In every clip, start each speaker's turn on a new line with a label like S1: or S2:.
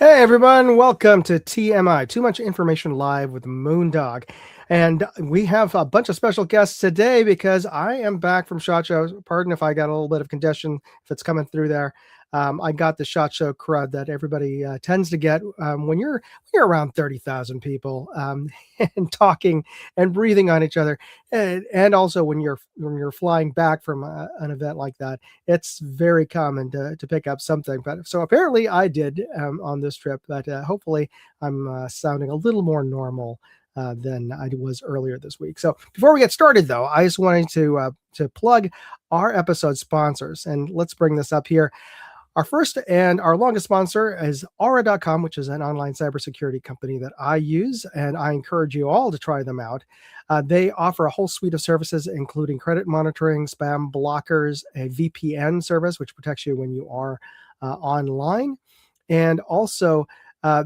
S1: Hey everyone, welcome to TMI, Too Much Information Live with Moondog. And we have a bunch of special guests today because I am back from SHOT Show. Pardon if I got a little bit of congestion, if it's coming through there. I got the SHOT Show crud that everybody tends to get when you're around 30,000 people and talking and breathing on each other. And also when you're flying back from an event like that, it's very common to pick up something. But so apparently I did on this trip, but hopefully I'm sounding a little more normal than I was earlier this week. So before we get started, though, I just wanted to plug our episode sponsors, and let's bring this up here. Our first and our longest sponsor is Aura.com, which is an online cybersecurity company that I use, and I encourage you all to try them out. They offer a whole suite of services, including credit monitoring, spam blockers, a VPN service, which protects you when you are online. And also,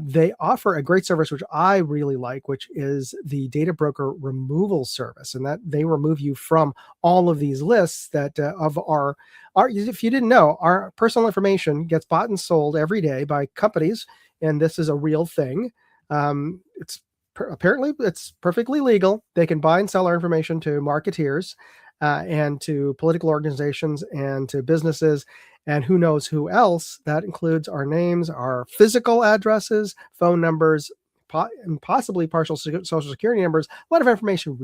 S1: they offer a great service, which I really like, which is the data broker removal service. And that they remove you from all of these lists that of our, if you didn't know, our personal information gets bought and sold every day by companies. And this is a real thing. Apparently it's perfectly legal. They can buy and sell our information to marketeers and to political organizations and to businesses and who knows who else. That includes our names, our physical addresses, phone numbers, and possibly partial social security numbers. A lot of information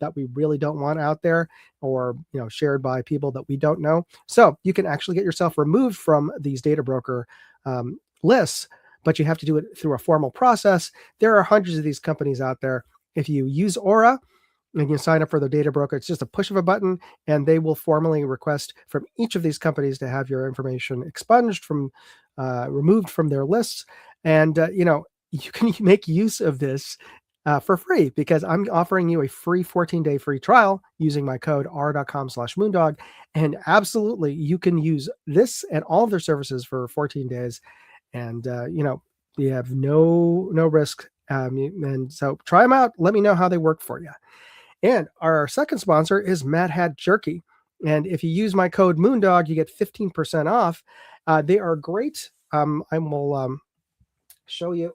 S1: that we really don't want out there, or shared by people that we don't know. So you can actually get yourself removed from these data broker lists, but you have to do it through a formal process. There are hundreds of these companies out there. If you use Aura and you sign up for the data broker, it's just a push of a button, and they will formally request from each of these companies to have your information expunged removed from their lists. And you can make use of this for free, because I'm offering you a free 14-day free trial using my code r.com/moondog. And absolutely, you can use this and all of their services for 14 days. And, you have no risk. And so try them out. Let me know how they work for you. And our second sponsor is Mad Hat Jerky. And if you use my code Moondog, you get 15% off. They are great. I will show you.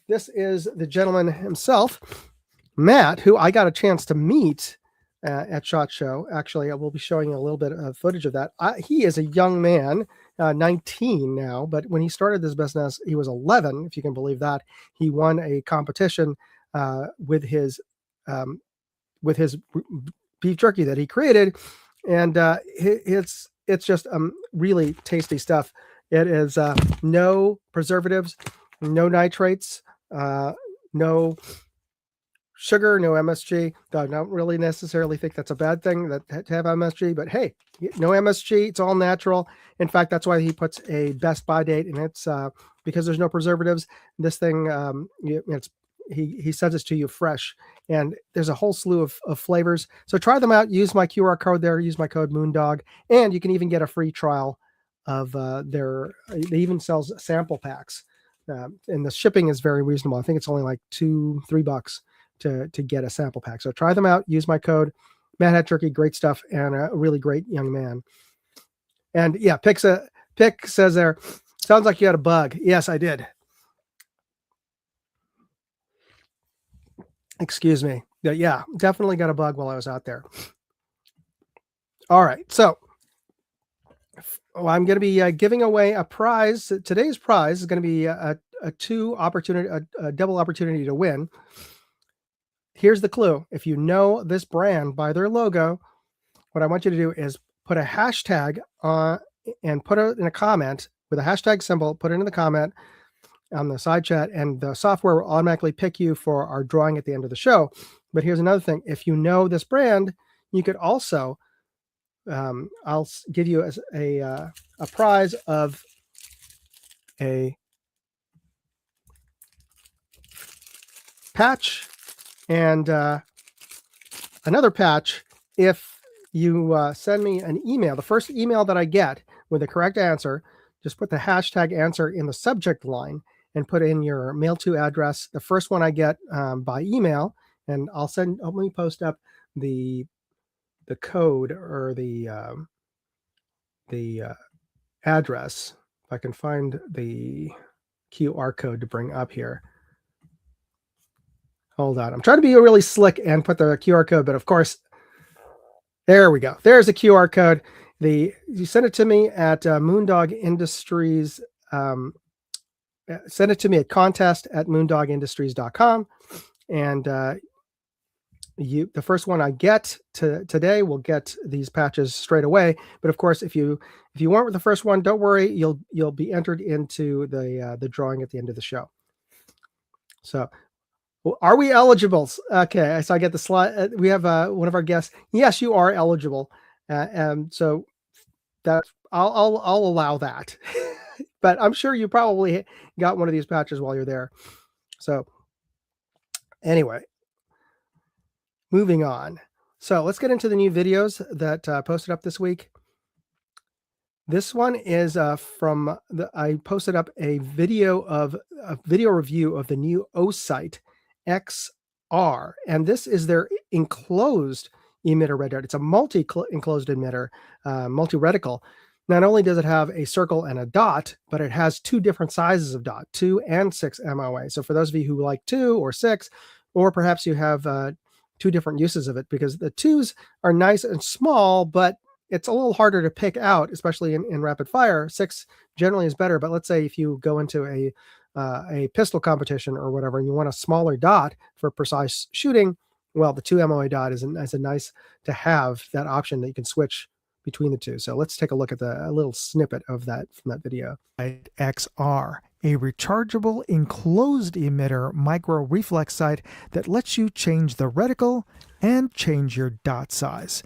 S1: This is the gentleman himself, Matt, who I got a chance to meet at SHOT Show. Actually, I will be showing you a little bit of footage of that. He is a young man, 19 now, but when he started this business, he was 11, if you can believe that. He won a competition with his beef jerky that he created, and it's just really tasty stuff. It is no preservatives, no nitrates, no sugar, no MSG. I don't really necessarily think that's a bad thing to have MSG, but hey, no MSG, it's all natural. In fact, that's why he puts a best buy date, and it's because there's no preservatives. This thing, he sends it to you fresh, and there's a whole slew of flavors. So try them out. Use my QR code there. Use my code Moondog, and you can even get a free trial of they even sell sample packs. And the shipping is very reasonable. I think it's only like $2-3 to get a sample pack. So try them out. Use my code. Mad Hat Jerky, great stuff, and a really great young man. And yeah, Pick says there, sounds like you had a bug. Yes, I did. Excuse me. Yeah, definitely got a bug while I was out there. All right, so I'm going to be giving away a prize. Today's prize is going to be a double opportunity to win. Here's the clue. If you know this brand by their logo, what I want you to do is put a hashtag and put it in a comment with a hashtag symbol, put it in the comment on the side chat, and the software will automatically pick you for our drawing at the end of the show. But here's another thing. If you know this brand, you could also, I'll give you a prize of a patch and another patch if you send me an email. The first email that I get with the correct answer, just put the hashtag answer in the subject line and put in your mail to address. The first one I get by email, and let me post up the code or the address. If I can find the QR code to bring up here. Hold on. I'm trying to be really slick and put the QR code, but of course, there we go. There's a QR code. You send it to me at Moondog Industries. Send it to me at contest@moondogindustries.com. And the first one I get today will get these patches straight away. But of course, if you weren't the first one, don't worry. You'll be entered into the drawing at the end of the show. So, are we eligible? Okay, so I get the slide. We have one of our guests. Yes, you are eligible, and so that I'll allow that. But I'm sure you probably got one of these patches while you're there. So anyway, moving on. So let's get into the new videos that posted up this week. This one is I posted up a video review of the new OSITE XR, and this is their enclosed emitter red dot. It's a multi-enclosed emitter, multi-reticle. Not only does it have a circle and a dot, but it has two different sizes of dot, 2 and 6 MOA. So for those of you who like 2 or 6, or perhaps you have two different uses of it, because the 2s are nice and small, but it's a little harder to pick out, especially in rapid fire. 6 generally is better, but let's say if you go into a pistol competition or whatever, and you want a smaller dot for precise shooting, well, the 2 MOA dot is a nice to have that option that you can switch between the two. So let's take a look at a little snippet of that from that video. XR, a rechargeable enclosed emitter micro reflex sight that lets you change the reticle and change your dot size.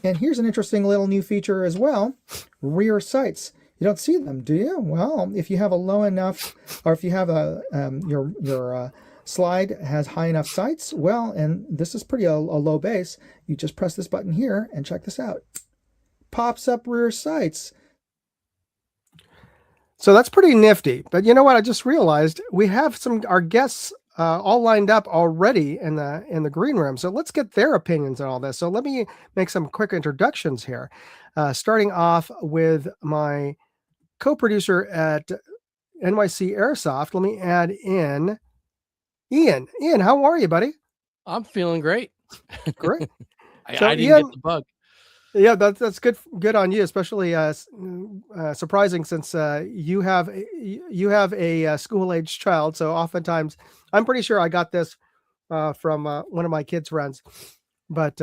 S1: And here's an interesting little new feature as well, rear sights. You don't see them, do you? Well, if you have a low enough, or if you have your slide has high enough sights, well, and this is pretty a low base, you just press this button here and check this out. Pops up rear sights. So that's pretty nifty. But you know what? I just realized we have our guests all lined up already in the green room. So let's get their opinions on all this. So let me make some quick introductions here. Starting off with my co-producer at NYC Airsoft. Let me add in Ian. Ian, how are you, buddy?
S2: I'm feeling great.
S1: Great.
S2: I didn't get the bug.
S1: Yeah, that's good on you, especially surprising since you have a school-aged child. So oftentimes, I'm pretty sure I got this from one of my kids' friends, but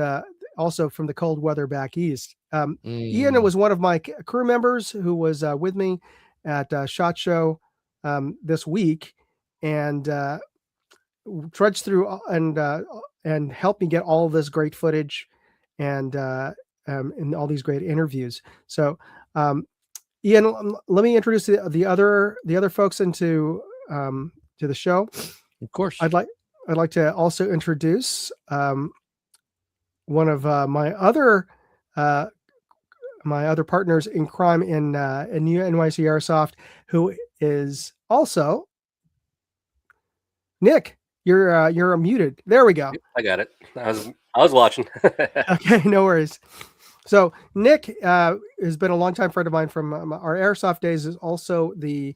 S1: also from the cold weather back east. Ian was one of my crew members who was with me at SHOT Show this week, and trudged through and helped me get all of this great footage and all these great interviews. So, Ian, let me introduce the other folks into to the show.
S2: Of course,
S1: I'd like to also introduce one of my other partners in crime in NYC Airsoft, who is also Nick. You're muted. There we go.
S3: I got it. I was watching.
S1: Okay, no worries. So Nick has been a longtime friend of mine from our airsoft days. Is also the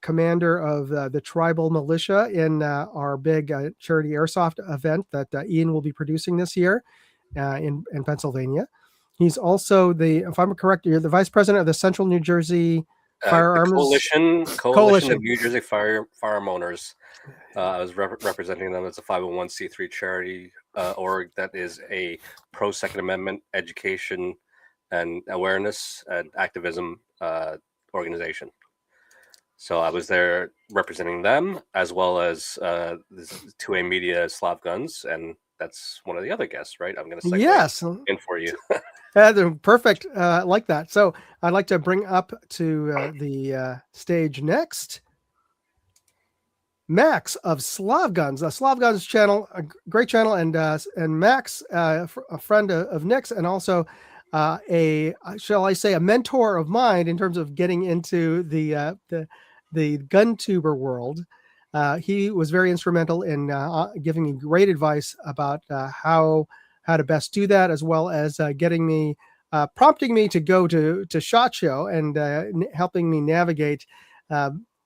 S1: commander of the tribal militia in our big charity airsoft event that Ian will be producing this year in Pennsylvania. He's also if I'm correct, you're the vice president of the Central New Jersey Firearms
S3: Coalition of New Jersey Firearm Owners. I was representing them as a 501c3 charity org that is a pro Second Amendment education and awareness and activism organization. So I was there representing them, as well as this 2A Media Slav Guns, and that's one of the other guests, right? I'm going to segue in for you.
S1: Perfect. Like that. So I'd like to bring up to the stage next Max of Slav Guns, the Slav Guns channel, a great channel, and Max, a friend of Nick's, and also shall I say, a mentor of mine in terms of getting into the gun tuber world. He was very instrumental in giving me great advice about how to best do that, as well as getting me, prompting me to go to SHOT Show and helping me navigate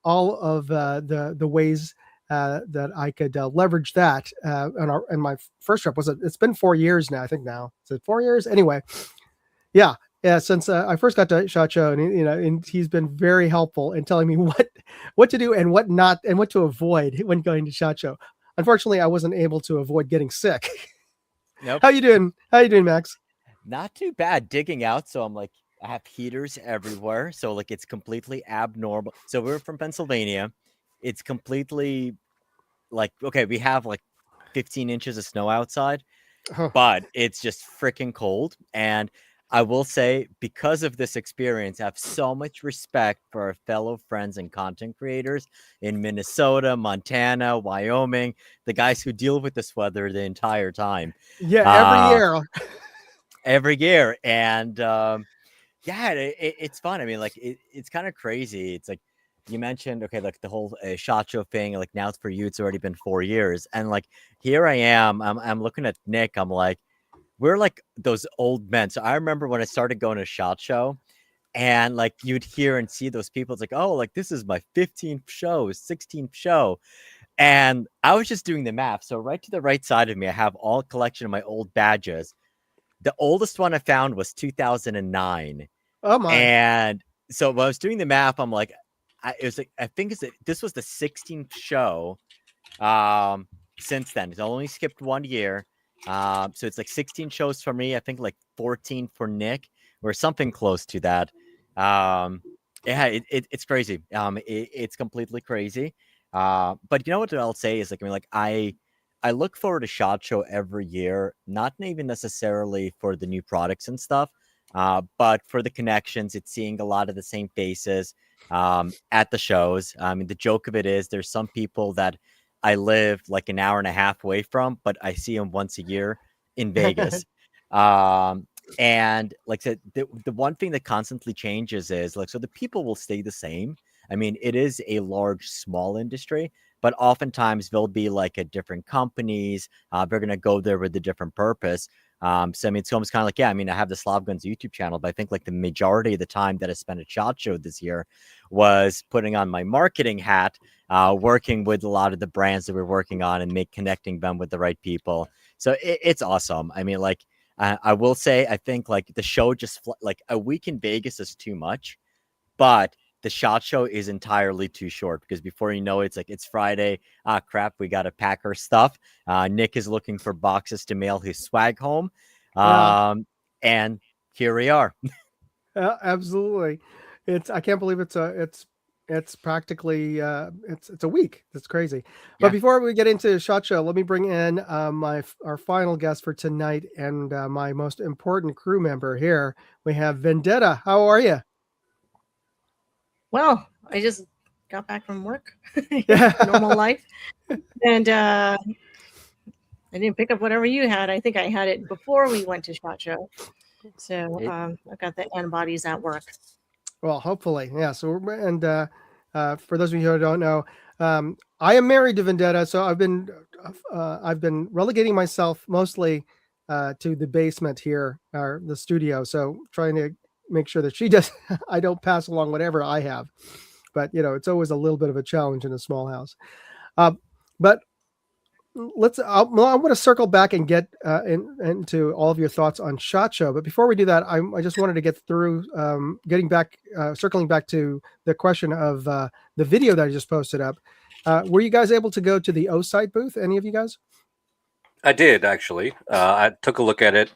S1: all of the ways that I could leverage that. And my first trip it's been 4 years now. I think now is it 4 years? Anyway, yeah. Yeah, since I first got to SHOT Show, and he's been very helpful in telling me what to do and what not, and what to avoid when going to SHOT Show. Unfortunately, I wasn't able to avoid getting sick.
S4: Nope.
S1: How you doing? How you doing, Max?
S4: Not too bad. Digging out, so I'm like, I have heaters everywhere, so like it's completely abnormal. So we're from Pennsylvania. It's completely like, okay, we have like 15 inches of snow outside, but it's just freaking cold. And I will say, because of this experience, I have so much respect for our fellow friends and content creators in Minnesota, Montana, Wyoming, the guys who deal with this weather the entire time.
S1: Yeah,
S4: every year. And yeah, it's fun. I mean, like it's kind of crazy. It's like you mentioned, okay, like the whole SHOT Show thing. Like now for you, it's already been 4 years, and like here I am. I'm looking at Nick. I'm like, we're like those old men. So I remember when I started going to SHOT Show, and like you'd hear and see those people. It's like, oh, like this is my 15th show, 16th show. And I was just doing the math. So right to the right side of me, I have all collection of my old badges. The oldest one I found was 2009.
S1: Oh my!
S4: And so when I was doing the math, I'm like, I think this was the 16th show. Since then, it's only skipped 1 year. So it's like 16 shows for me. I think like 14 for Nick, or something close to that. Yeah, it's crazy. It's completely crazy. But you know what I'll say is, like, I mean, like I look forward to SHOT Show every year, not even necessarily for the new products and stuff, but for the connections. It's seeing a lot of the same faces at the shows. I mean, the joke of it is there's some people that I live like an hour and a half away from, but I see them once a year in Vegas. And like I said, the one thing that constantly changes is like, so the people will stay the same. I mean, it is a large, small industry, but oftentimes they'll be like at different companies. They're going to go there with a different purpose. So, I mean, it's almost kind of like, yeah, I mean, I have the Slav Guns YouTube channel, but I think like the majority of the time that I spent at SHOT Show this year was putting on my marketing hat, working with a lot of the brands that we're working on and connecting them with the right people. So it's awesome. I mean, like, I will say, I think like the show just like a week in Vegas is too much, but the SHOT Show is entirely too short, because before you know it, it's like it's Friday. Ah, crap, we got to pack our stuff. Nick is looking for boxes to mail his swag home. And here we are.
S1: Absolutely. I can't believe it's practically it's a week. That's crazy. But before we get into SHOT Show, let me bring in our final guest for tonight, and my most important crew member here. We have Vendetta. How are you?
S5: Well, I just got back from work, normal life, and I didn't pick up whatever you had. I think I had it before we went to SHOT Show, so I've got the antibodies at work.
S1: Well, hopefully, yeah. So, and for those of you who don't know, I am married to Vendetta, so I've been relegating myself mostly to the basement here, or the studio. So, trying to make sure that I don't pass along whatever I have. But it's always a little bit of a challenge in a small house. But I want to circle back and get into all of your thoughts on SHOT Show. But before we do that, I just wanted to get through circling back to the question of the video that I just posted up. Were you guys able to go to the O-Site booth? Any of you guys?
S3: I did, actually. I took a look at it.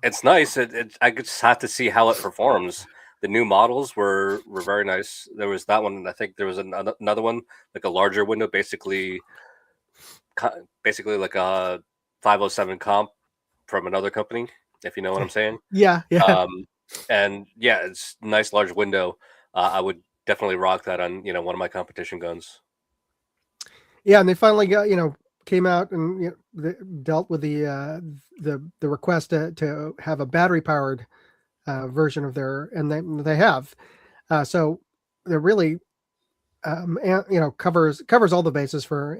S3: It's nice. I just have to see how it performs. The new models were very nice. There was that one. I think there was another one, like a larger window, basically like a 507 comp from another company, if you know what I'm saying.
S1: Yeah.
S3: And yeah, it's a nice large window. I would definitely rock that on one of my competition guns. Yeah,
S1: and they finally got came out and dealt with the request to have a battery powered version of and they have. So they're really covers all the bases for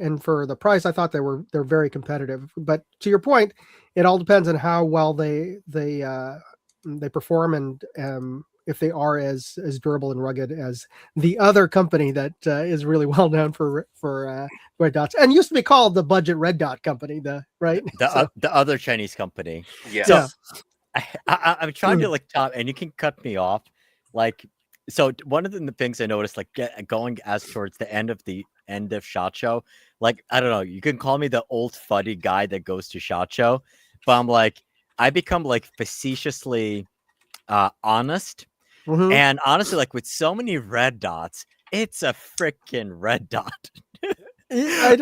S1: the price. I thought they're very competitive. But to your point, it all depends on how well they perform and if they are as durable and rugged as the other company that is really well known for red dots and used to be called the budget red dot company.
S4: The other Chinese company.
S3: Yes.
S4: So I'm trying to like top, and you can cut me off. Like, so one of the things I noticed, like going as towards the end of SHOT Show, like, I don't know, you can call me the old fuddy guy that goes to SHOT Show, but I'm like, I become like facetiously honest. And honestly, like with so many red dots, it's a freaking red dot. So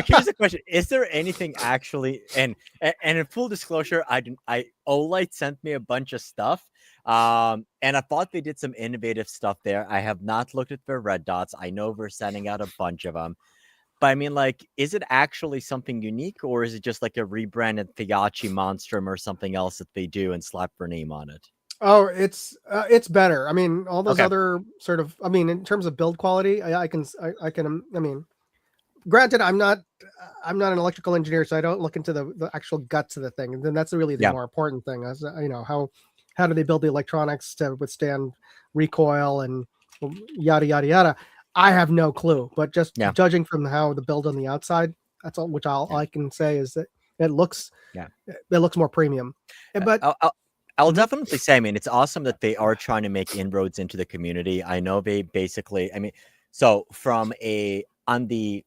S4: here's the question: is there anything actually? And in full disclosure, Olight sent me a bunch of stuff, and I thought they did some innovative stuff there. I have not looked at their red dots. I know we're sending out a bunch of them, but I mean, like, is it actually something unique, or is it just like a rebranded Thiachi Monstrum or something else that they do and slap their name on it?
S1: Oh, it's better. I mean, all those other sort of, I mean, in terms of build quality, I mean, granted, I'm not an electrical engineer, so I don't look into the actual guts of the thing. And then that's really the more important thing. As you know, how do they build the electronics to withstand recoil and yada yada yada? I have no clue, but just judging from how the build on the outside, that's all. Which I can say is that it looks more premium. But
S4: I'll definitely say, I mean, it's awesome that they are trying to make inroads into the community. I know they basically, I mean, so on the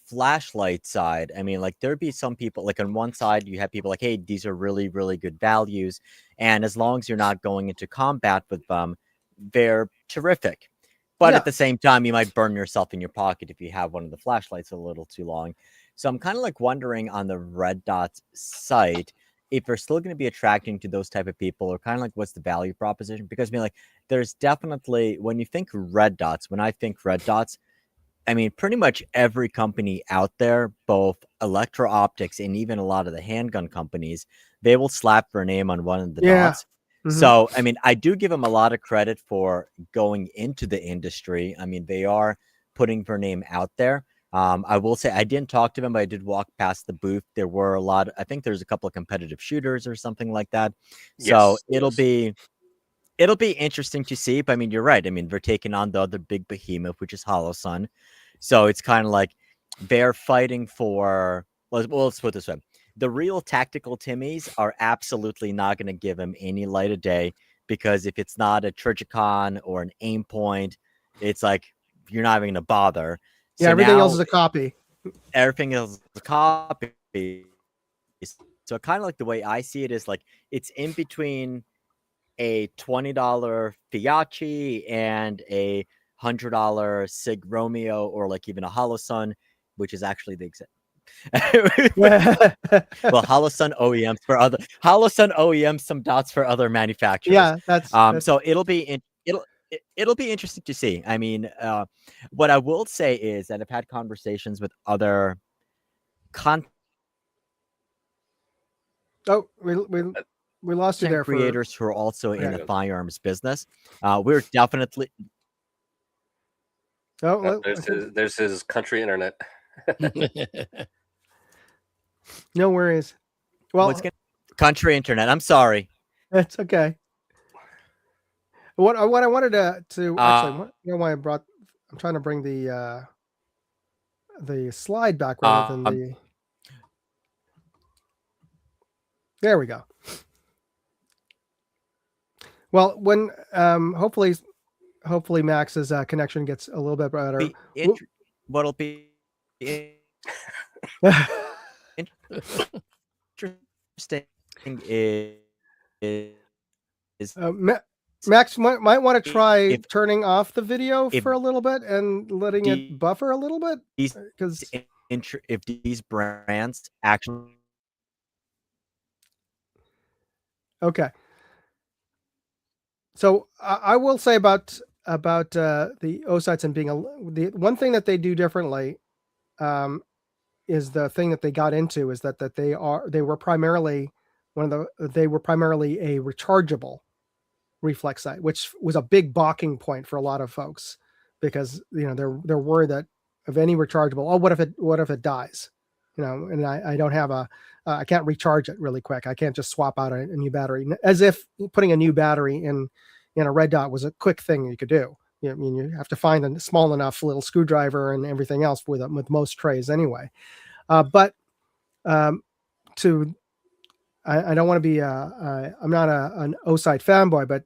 S4: flashlight side, I mean, like there'd be some people, like on one side, you have people like, hey, these are really, really good values. And as long as you're not going into combat with them, they're terrific. But at the same time, you might burn yourself in your pocket if you have one of the flashlights a little too long. So I'm kind of like wondering on the red dots site, if they're still going to be attracting to those type of people, or kind of like what's the value proposition? Because I mean, like, there's definitely, when you think red dots, when I think red dots, I mean, pretty much every company out there, both electro-optics and even a lot of the handgun companies, they will slap their name on one of the dots. So, I mean, I do give them a lot of credit for going into the industry. I mean, they are putting their name out there. I will say I didn't talk to them, but I did walk past the booth. There were I think there's a couple of competitive shooters or something like that. So it'll be interesting to see. But I mean, you're right. I mean, they're taking on the other big behemoth, which is Holosun. So it's kind of like they're fighting for, let's put it this way. The real tactical Timmies are absolutely not going to give him any light of day, because if it's not a Trigicon or an aim point, it's like you're not even going to bother.
S1: So everything else is a copy.
S4: Everything else is a copy. So kind of like the way I see it is like it's in between a $20 Thiachi and a $100 Sig Romeo, or like even a Holosun, which is actually the exact. Well, Holosun OEMs some dots for other manufacturers.
S1: Yeah, that's
S4: so it'll be interesting to see. I mean, what I will say is that I've had conversations with other
S1: we lost you there.
S4: Creators who are also in the firearms business. We're definitely.
S3: There's his country internet.
S1: No worries. Well,
S4: country internet. I'm sorry.
S1: It's okay. What I wanted to actually, you know why I'm trying to bring the slide back rather than the. There we go. Well, when hopefully Max's connection gets a little bit better.
S4: What'll be interesting is
S1: Max might want to try turning off the video for a little bit and letting it buffer a little bit, because
S4: if these brands actually.
S1: Okay. So I will say about the O-sights and being the one thing that they do differently is the thing that they got into is that they were primarily a rechargeable reflex sight, which was a big balking point for a lot of folks, because they're worried that of any rechargeable, what if it dies, and I don't have I can't recharge it really quick. I can't just swap out a new battery, as if putting a new battery red dot was a quick thing you could do. I mean, you have to find a small enough little screwdriver and everything else with most trays anyway. But I don't want to be I'm not an OSITE fanboy, but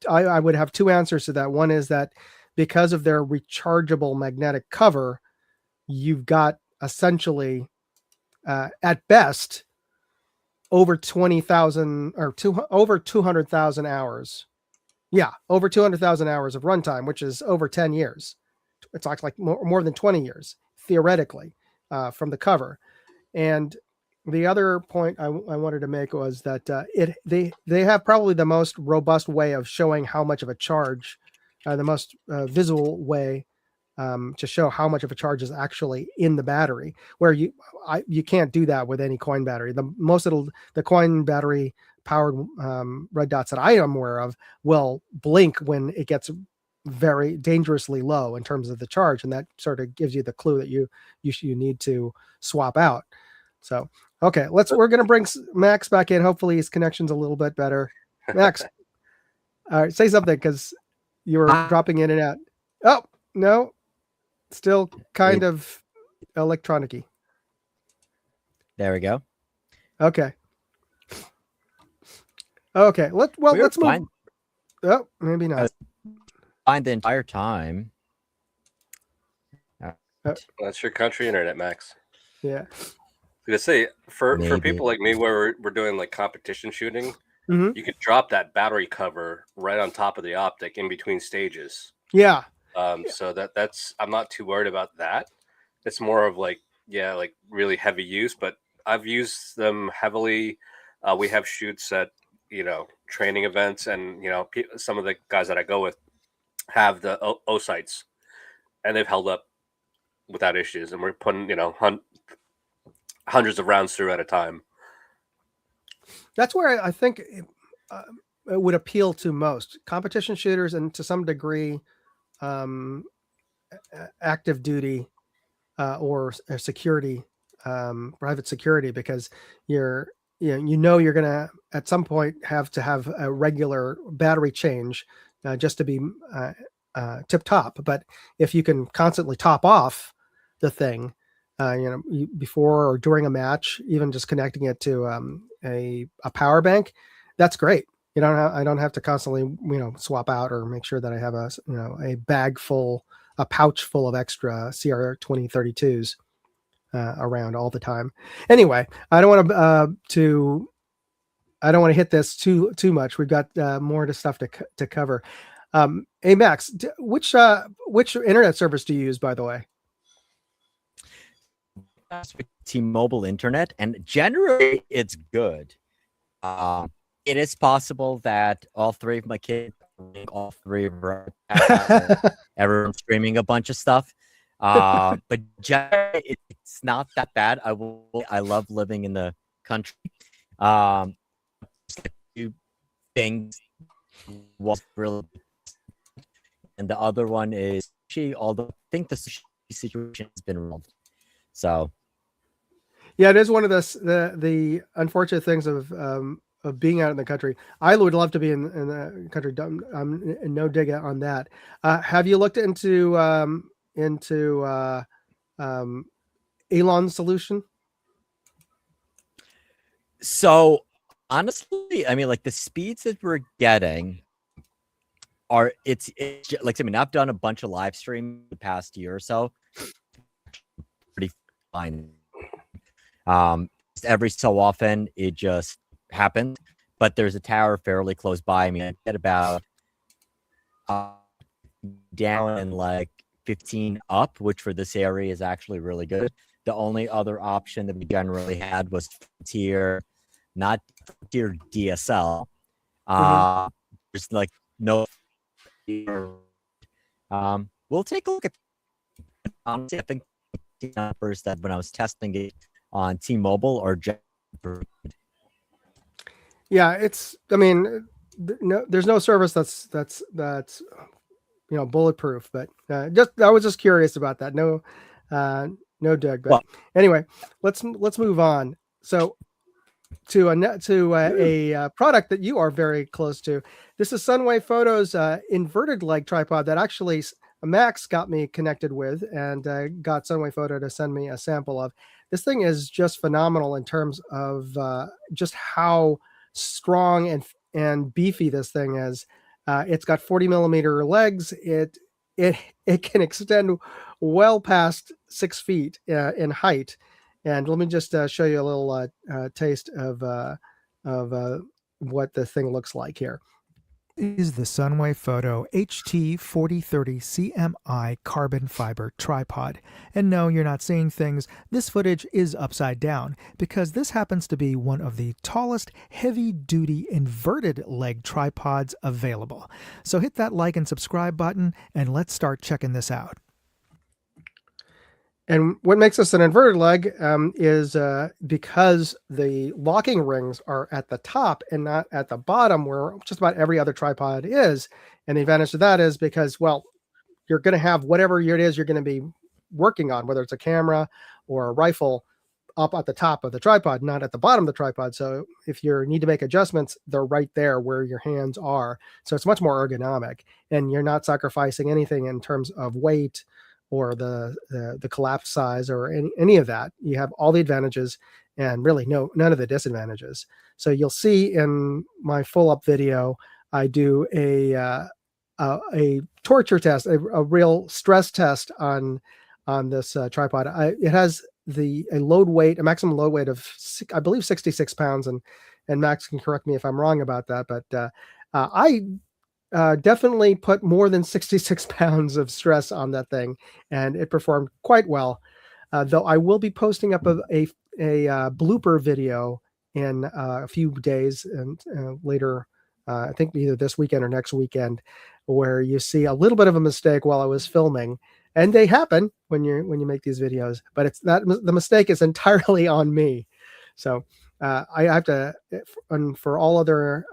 S1: I would have two answers to that. One is that because of their rechargeable magnetic cover, you've got essentially at best over 20,000 or over 200,000 hours. Yeah, over 200,000 hours of runtime, which is over 10 years. It's like more than 20 years theoretically from the cover. And the other point I wanted to make was that they have probably the most robust way of showing how much of a charge, the most visual way to show how much of a charge is actually in the battery, where you can't do that with any coin battery. The coin battery powered red dots that I am aware of will blink when it gets very dangerously low in terms of the charge, and that sort of gives you the clue that you need to swap out. So okay, we're going to bring Max back in. Hopefully his connection's a little bit better. Max, all right, say something because you were dropping in and out. Oh no, still kind of electronic-y.
S4: There we go.
S1: Okay. Let's move. Oh, maybe not.
S4: Fine the entire time.
S3: That's your country internet, Max.
S1: Yeah.
S3: I was gonna say for people like me, where we're doing like competition shooting,
S1: Mm-hmm.
S3: you could drop that battery cover right on top of the optic in between stages.
S1: Yeah.
S3: So that's I'm not too worried about that. It's more of like really heavy use, but I've used them heavily. We have shoots at training events, and some of the guys that I go with have the OSITEs, and they've held up without issues. And we're putting hundreds of rounds through at a time.
S1: That's where I think it would appeal to most competition shooters, and to some degree active duty or security, private security, because you're going to at some point have to have a regular battery change just to be tip top. But if you can constantly top off the thing, before or during a match, even just connecting it to a power bank, that's great. I don't have to constantly swap out or make sure that I have a pouch full of extra CR 2032s around all the time. Anyway, I don't want to hit this too much. We've got more stuff to cover. Hey Max, which internet service do you use, by the way?
S4: T-Mobile internet, and generally it's good. It is possible that all three of my kids, all three of everyone's streaming a bunch of stuff. But generally it's not that bad. I love living in the country. Two things was really, and the other one is although I think the situation has been resolved. So
S1: yeah, it is one of the unfortunate things of being out in the country. I would love to be in the country. I'm no dig on that. Have you looked into Elon's solution?
S4: So honestly, I mean, like the speeds that we're getting are it's like, I mean, I've done a bunch of live stream the past year or so. Pretty fine. Every so often it just happens, but there's a tower fairly close by. I mean, I get about down and like 15 up, which for this area is actually really good. The only other option that we generally had was Frontier, not Frontier DSL. There's like no. We'll take a look at. Honestly, I think numbers that when I was testing it on T-Mobile or
S1: yeah, I mean, there's no service that's bulletproof, but I was just curious about that. No Doug, but anyway, let's move on. So a product that you are very close to. This is Sunway Photo's inverted leg tripod that actually Max got me connected with, and got Sunway Photo to send me a sample of. This thing is just phenomenal in terms of just how strong and beefy this thing is. It's got 40 millimeter legs. It can extend well past 6 feet in height. And let me just show you a little taste of what the thing looks like here.
S6: Is the Sunway Photo HT4030 CMI carbon fiber tripod. And no, you're not seeing things. This footage is upside down because this happens to be one of the tallest heavy-duty inverted leg tripods available. So hit that like and subscribe button and let's start checking this out.
S1: And what makes this an inverted leg is because the locking rings are at the top and not at the bottom where just about every other tripod is. And the advantage of that is because, well, you're going to have whatever it is you're going to be working on, whether it's a camera or a rifle, up at the top of the tripod, not at the bottom of the tripod. So if you need to make adjustments, they're right there where your hands are. So it's much more ergonomic, and you're not sacrificing anything in terms of weight or the collapse size or any of that. You have all the advantages and really none of the disadvantages. So you'll see in my full up video, I do a torture test, a real stress test on this tripod. It has a maximum load weight of I believe 66 pounds, and Max can correct me if I'm wrong about that, but I definitely put more than 66 pounds of stress on that thing, and it performed quite well. Though I will be posting up a blooper video in a few days and later, I think either this weekend or next weekend, where you see a little bit of a mistake while I was filming, and they happen when you make these videos. But it's that the mistake is entirely on me. So I have to, and for all other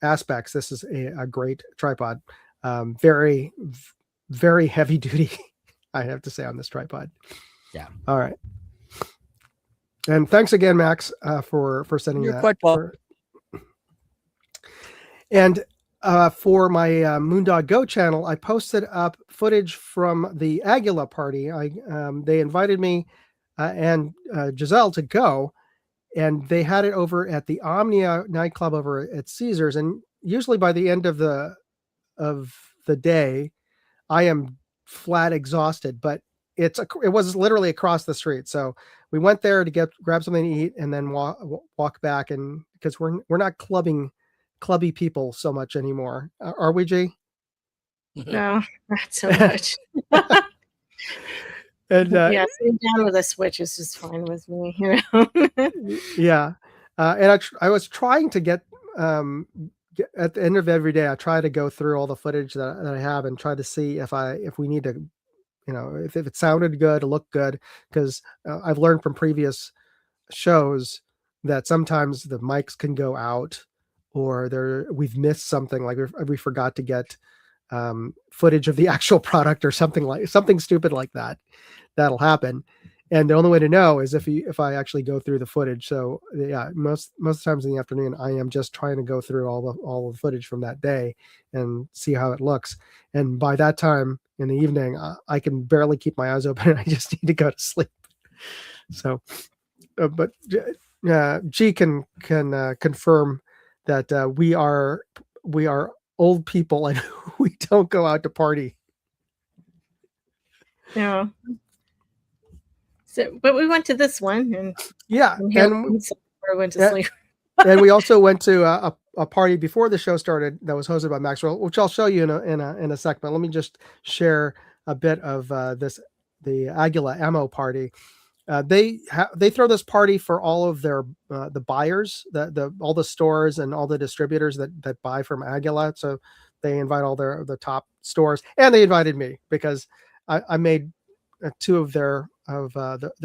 S1: aspects, this is a great tripod. Very, very heavy duty, I have to say, on this tripod.
S4: Yeah.
S1: All right. And thanks again, Max, for sending
S2: You're
S1: that.
S2: quite welcome.
S1: And for my Moondog Go channel, I posted up footage from the Aguila party. They invited me and Giselle to go, and they had it over at the Omnia nightclub over at Caesars. And usually by the end of the day, I am flat exhausted, but it was literally across the street. So we went there to grab something to eat and then walk back. And because we're not clubby people so much anymore. Are we, G?
S5: No, not so much.
S1: And
S5: yeah, sitting down with a Switch is just fine with me, you know.
S1: Yeah, and I was trying to get at the end of every day, I try to go through all the footage that I have and try to see if we need to, you know, if it sounded good, looked good, because I've learned from previous shows that sometimes the mics can go out, or we've missed something, like we forgot to get footage of the actual product or something stupid like that. That'll happen, and the only way to know is if I actually go through the footage. So yeah, most times in the afternoon, I am just trying to go through all the footage from that day and see how it looks. And by that time in the evening, I can barely keep my eyes open, and I just need to go to sleep. So, but G can confirm that we are old people and we don't go out to party.
S5: No. So, but we went to this one, and
S1: yeah,
S5: and we went to sleep.
S1: And we also went to a party before the show started that was hosted by Maxwell, which I'll show you in a sec. But let me just share a bit of the Aguila Ammo party. They throw this party for all of their the buyers, all the stores and all the distributors that buy from Aguila. So they invite all the top stores, and they invited me because I made two of their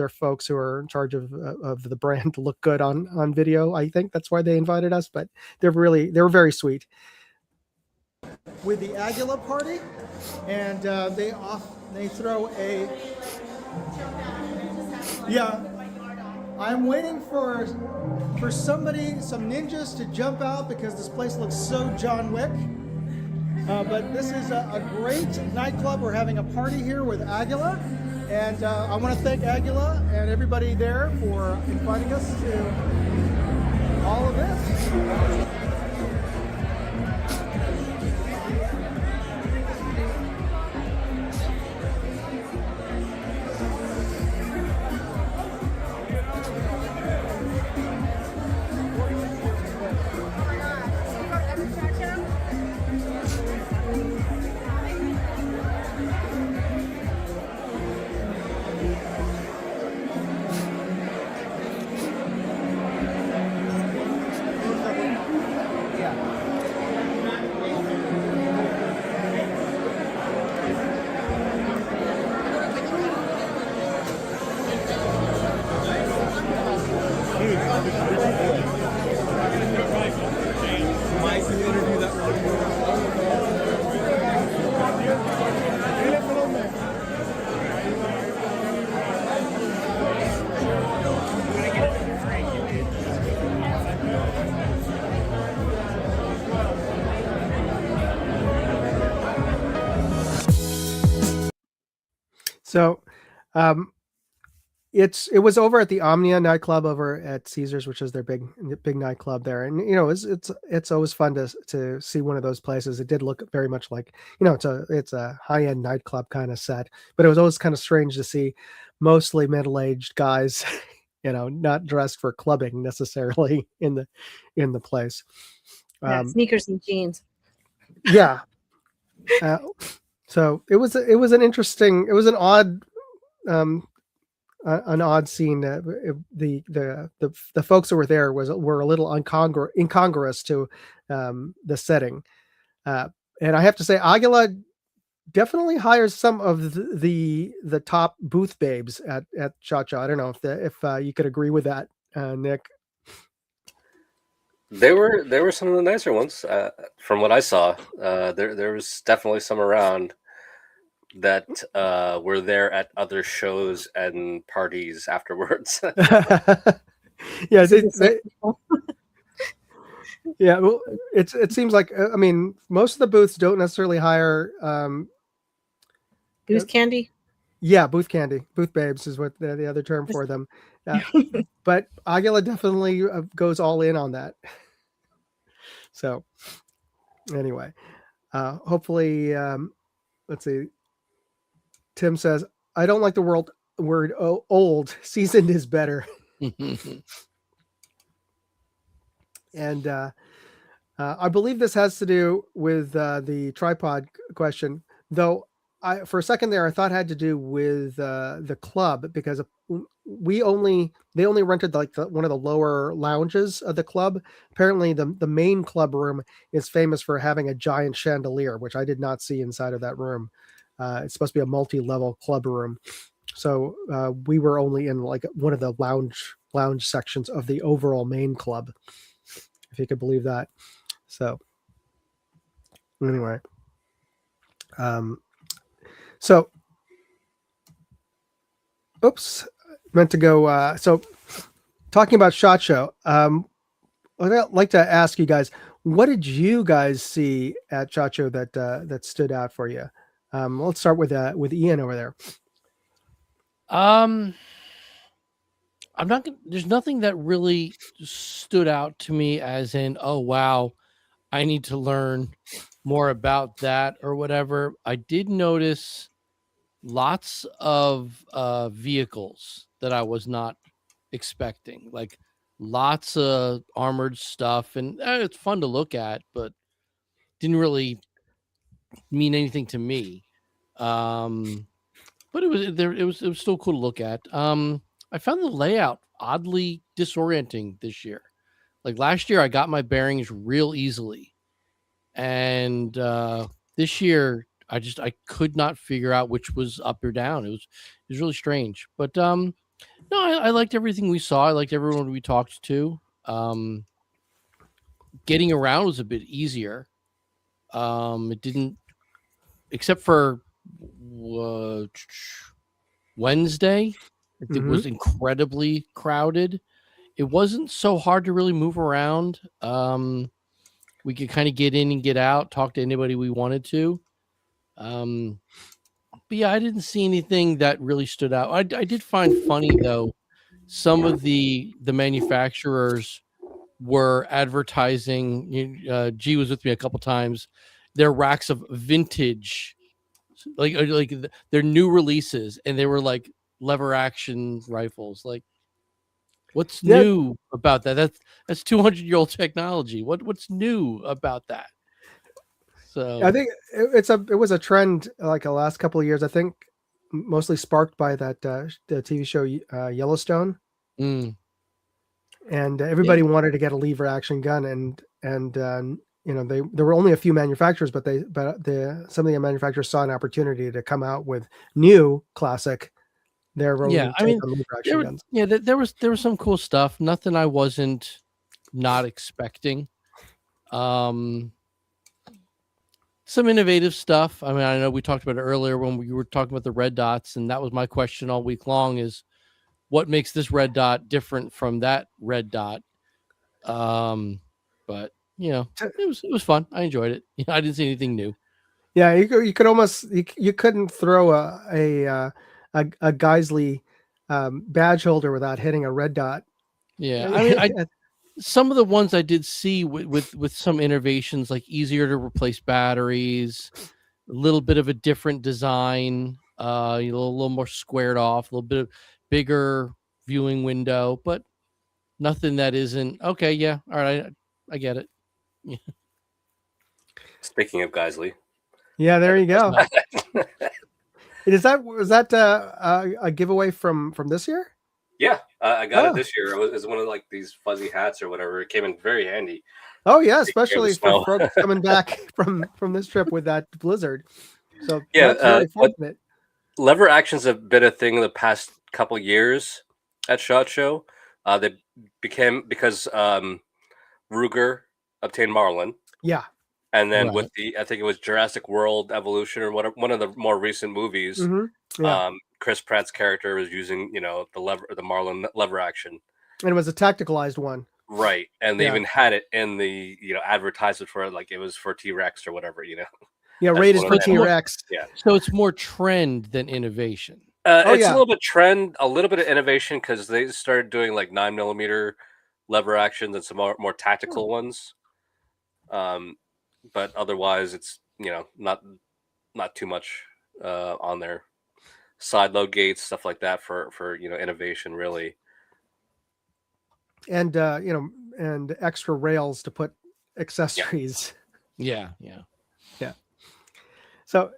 S1: folks who are in charge of the brand look good on video. I think that's why they invited us, but they were very sweet. With the Aguila party, and they throw a. Yeah,
S6: I'm waiting for somebody, some ninjas, to jump out because this place looks so John Wick. But this is a great nightclub. We're having a party here with Aguila, and I want to thank Aguila and everybody there for inviting us to all of this.
S1: So, it was over at the Omnia nightclub over at Caesars, which is their big nightclub there. And it's always fun to see one of those places. It did look very much like, it's a high end nightclub kind of set, but it was always kind of strange to see mostly middle aged guys, not dressed for clubbing necessarily in the place.
S5: Sneakers and jeans.
S1: Yeah. So it was an odd scene. The folks that were there were a little incongruous to the setting, and I have to say, Aguila definitely hires some of the top booth babes at Cha Cha. I don't know if you could agree with that, Nick.
S3: There were some of the nicer ones from what I saw. There was definitely some around that were there at other shows and parties afterwards.
S1: Yeah, yeah. Well, it seems like most of the booths don't necessarily hire
S5: booth candy.
S1: Yeah, booth candy, booth babes is what the other term for them. But Aguila definitely goes all in on that. So anyway, hopefully, let's see. Tim says, I don't like the word old. Seasoned is better. And I believe this has to do with the tripod question, though. For a second there, I thought it had to do with the club, because they only rented one of the lower lounges of the club. Apparently, the main club room is famous for having a giant chandelier, which I did not see inside of that room. It's supposed to be a multi-level club room, so we were only in like one of the lounge sections of the overall main club, if you could believe that. So anyway, so meant to go. So talking about SHOT Show, I'd like to ask you guys, what did you guys see at SHOT Show that stood out for you? Let's start with Ian over there.
S2: There's nothing that really stood out to me as in, oh wow, I need to learn more about that or whatever. I did notice lots of vehicles that I was not expecting, like lots of armored stuff, and it's fun to look at, but didn't really mean anything to me. But it was still cool to look at. I found the layout oddly disorienting this year. Like last year, I got my bearings real easily, and this year I could not figure out which was up or down. It was really strange. But no, I liked everything we saw. I liked everyone we talked to. Getting around was a bit easier. It didn't, except for Wednesday. It was incredibly crowded. It wasn't so hard to really move around. We could kind of get in and get out, talk to anybody we wanted to. But yeah, I didn't see anything that really stood out. I did find funny though, some of the manufacturers were advertising. G was with me a couple times. Their racks of vintage, like their new releases, and they were like lever action rifles. Like, what's new about that? That's 200-year-old technology. What's new about that? So
S1: I think it was a trend like the last couple of years. I think mostly sparked by that the TV show Yellowstone, and everybody wanted to get a lever action gun, and there were only a few manufacturers, but some of the manufacturers saw an opportunity to come out with new classic. There was
S2: some cool stuff. Nothing I wasn't not expecting. Some innovative stuff. I mean, I know we talked about it earlier when we were talking about the red dots, and that was my question all week long: is what makes this red dot different from that red dot? But it was fun. I enjoyed it. I didn't see anything new.
S1: Yeah, you could almost you couldn't throw a Geisley badge holder without hitting a red dot.
S2: Yeah, I mean, some of the ones I did see with some innovations, like easier to replace batteries, a little bit of a different design, a little more squared off, a little bit bigger viewing window, but nothing that isn't okay. Yeah, all right, I get it. Yeah.
S3: Speaking of Geisley,
S1: yeah, there you go. Was that a giveaway from this year?
S3: Yeah, I got it this year. It was one of like these fuzzy hats or whatever. It came in very handy.
S1: Oh yeah, especially for folks coming back from this trip with that blizzard. So
S3: yeah,
S1: that's very fortunate.
S3: Lever actions have been a thing in the past couple years at SHOT Show. They became because Ruger obtained Marlin.
S1: Yeah.
S3: And then with I think it was Jurassic World Evolution or whatever, one of the more recent movies, Chris Pratt's character was using, the Marlin lever action.
S1: And it was a tacticalized one.
S3: Right. And they even had it in the, advertisement for it, like it was for T-Rex or whatever,
S1: Yeah, rated for T-Rex.
S3: Yeah.
S2: So it's more trend than innovation.
S3: It's a little bit trend, a little bit of innovation, because they started doing like 9mm lever actions and some more tactical ones. But otherwise, it's not too much on there. Side load gates, stuff like that for innovation, really.
S1: And and extra rails to put accessories.
S2: Yeah.
S1: So,